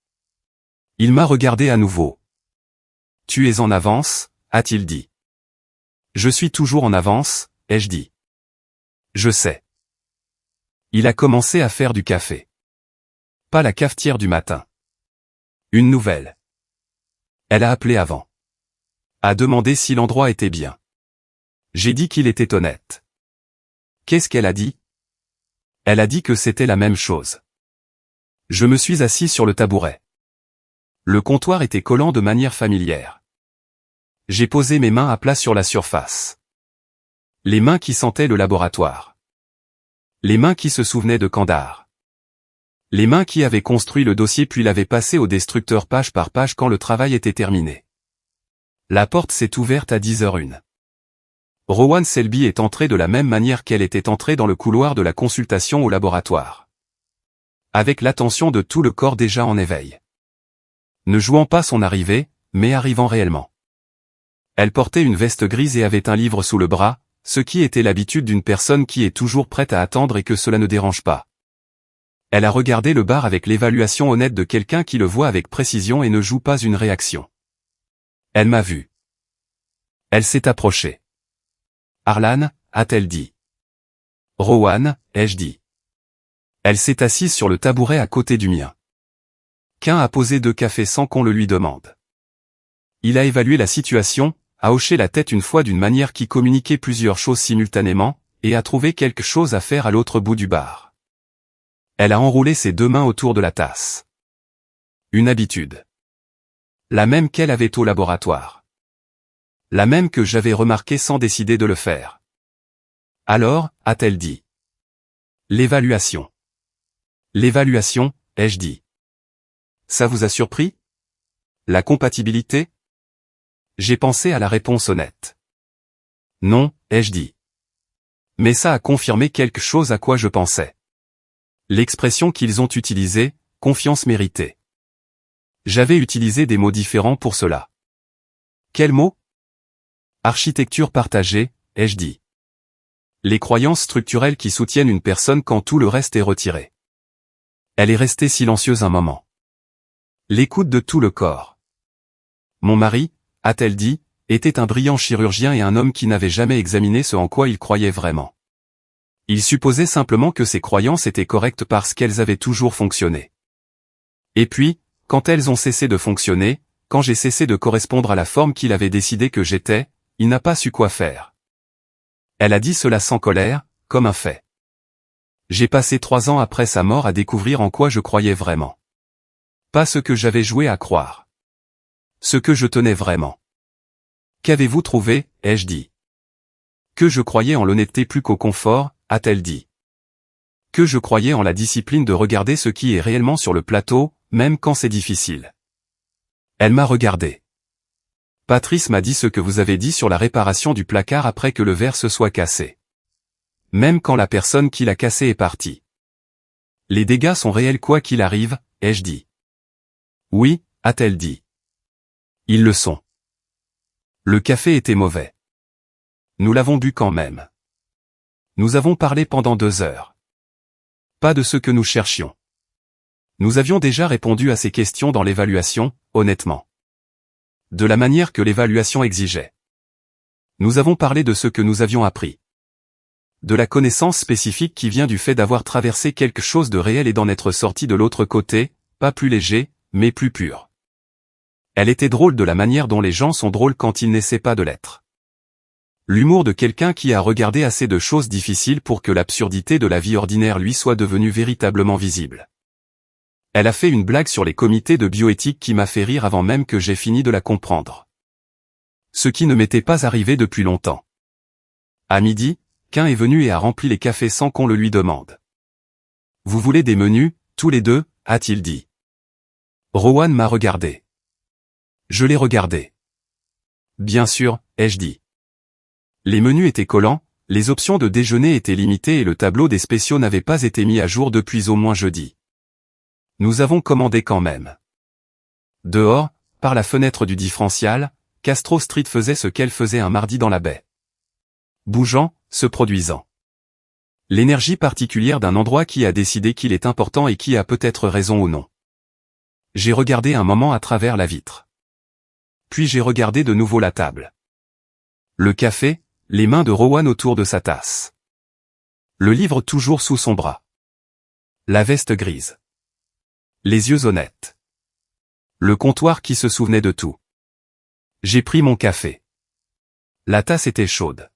Il m'a regardé à nouveau. Tu es en avance, a-t-il dit. Je suis toujours en avance, ai-je dit. Je sais. Il a commencé à faire du café. Pas la cafetière du matin. Une nouvelle. Elle a appelé avant. A demandé si l'endroit était bien. J'ai dit qu'il était honnête. Qu'est-ce qu'elle a dit? Elle a dit que c'était la même chose. Je me suis assis sur le tabouret. Le comptoir était collant de manière familière. J'ai posé mes mains à plat sur la surface. Les mains qui sentaient le laboratoire. Les mains qui se souvenaient de Kandahar. Les mains qui avaient construit le dossier puis l'avaient passé au destructeur page par page quand le travail était terminé. La porte s'est ouverte à 10h01. Rowan Selby est entrée de la même manière qu'elle était entrée dans le couloir de la consultation au laboratoire. Avec l'attention de tout le corps déjà en éveil. Ne jouant pas son arrivée, mais arrivant réellement. Elle portait une veste grise et avait un livre sous le bras, ce qui était l'habitude d'une personne qui est toujours prête à attendre et que cela ne dérange pas. Elle a regardé le bar avec l'évaluation honnête de quelqu'un qui le voit avec précision et ne joue pas une réaction. Elle m'a vu. Elle s'est approchée. Arlan, a-t-elle dit. Rowan, ai-je dit. Elle s'est assise sur le tabouret à côté du mien. Qu'un a posé 2 cafés sans qu'on le lui demande. Il a évalué la situation, a hoché la tête une fois d'une manière qui communiquait plusieurs choses simultanément, et a trouvé quelque chose à faire à l'autre bout du bar. Elle a enroulé ses 2 mains autour de la tasse. Une habitude. La même qu'elle avait au laboratoire. La même que j'avais remarquée sans décider de le faire. Alors, a-t-elle dit. L'évaluation. L'évaluation, ai-je dit. Ça vous a surpris? La compatibilité? J'ai pensé à la réponse honnête. Non, ai-je dit. Mais ça a confirmé quelque chose à quoi je pensais. L'expression qu'ils ont utilisée, confiance méritée. J'avais utilisé des mots différents pour cela. Quels mots? Architecture partagée, ai-je dit. Les croyances structurelles qui soutiennent une personne quand tout le reste est retiré. Elle est restée silencieuse un moment. L'écoute de tout le corps. Mon mari, a-t-elle dit, était un brillant chirurgien et un homme qui n'avait jamais examiné ce en quoi il croyait vraiment. Il supposait simplement que ses croyances étaient correctes parce qu'elles avaient toujours fonctionné. Et puis, quand elles ont cessé de fonctionner, quand j'ai cessé de correspondre à la forme qu'il avait décidé que j'étais, il n'a pas su quoi faire. Elle a dit cela sans colère, comme un fait. J'ai passé 3 ans après sa mort à découvrir en quoi je croyais vraiment. Pas ce que j'avais joué à croire. Ce que je tenais vraiment. Qu'avez-vous trouvé, ai-je dit. Que je croyais en l'honnêteté plus qu'au confort, a-t-elle dit. Que je croyais en la discipline de regarder ce qui est réellement sur le plateau, même quand c'est difficile. Elle m'a regardé. Patrice m'a dit ce que vous avez dit sur la réparation du placard après que le verre se soit cassé. Même quand la personne qui l'a cassé est partie. Les dégâts sont réels quoi qu'il arrive, ai-je dit. Oui, a-t-elle dit. Ils le sont. Le café était mauvais. Nous l'avons bu quand même. Nous avons parlé pendant 2 heures. Pas de ce que nous cherchions. Nous avions déjà répondu à ces questions dans l'évaluation, honnêtement. De la manière que l'évaluation exigeait. Nous avons parlé de ce que nous avions appris. De la connaissance spécifique qui vient du fait d'avoir traversé quelque chose de réel et d'en être sorti de l'autre côté, pas plus léger, mais plus pur. Elle était drôle de la manière dont les gens sont drôles quand ils n'essaient pas de l'être. L'humour de quelqu'un qui a regardé assez de choses difficiles pour que l'absurdité de la vie ordinaire lui soit devenue véritablement visible. Elle a fait une blague sur les comités de bioéthique qui m'a fait rire avant même que j'aie fini de la comprendre. Ce qui ne m'était pas arrivé depuis longtemps. À midi, Quint est venu et a rempli les cafés sans qu'on le lui demande. « Vous voulez des menus, tous les deux ?» a-t-il dit. Rowan m'a regardé. Je l'ai regardé. « Bien sûr », ai-je dit. Les menus étaient collants, les options de déjeuner étaient limitées et le tableau des spéciaux n'avait pas été mis à jour depuis au moins jeudi. Nous avons commandé quand même. Dehors, par la fenêtre du différentiel, Castro Street faisait ce qu'elle faisait un mardi dans la baie. Bougeant, se produisant. L'énergie particulière d'un endroit qui a décidé qu'il est important et qui a peut-être raison ou non. J'ai regardé un moment à travers la vitre. Puis j'ai regardé de nouveau la table. Le café, les mains de Rowan autour de sa tasse. Le livre toujours sous son bras. La veste grise. Les yeux honnêtes. Le comptoir qui se souvenait de tout. J'ai pris mon café. La tasse était chaude.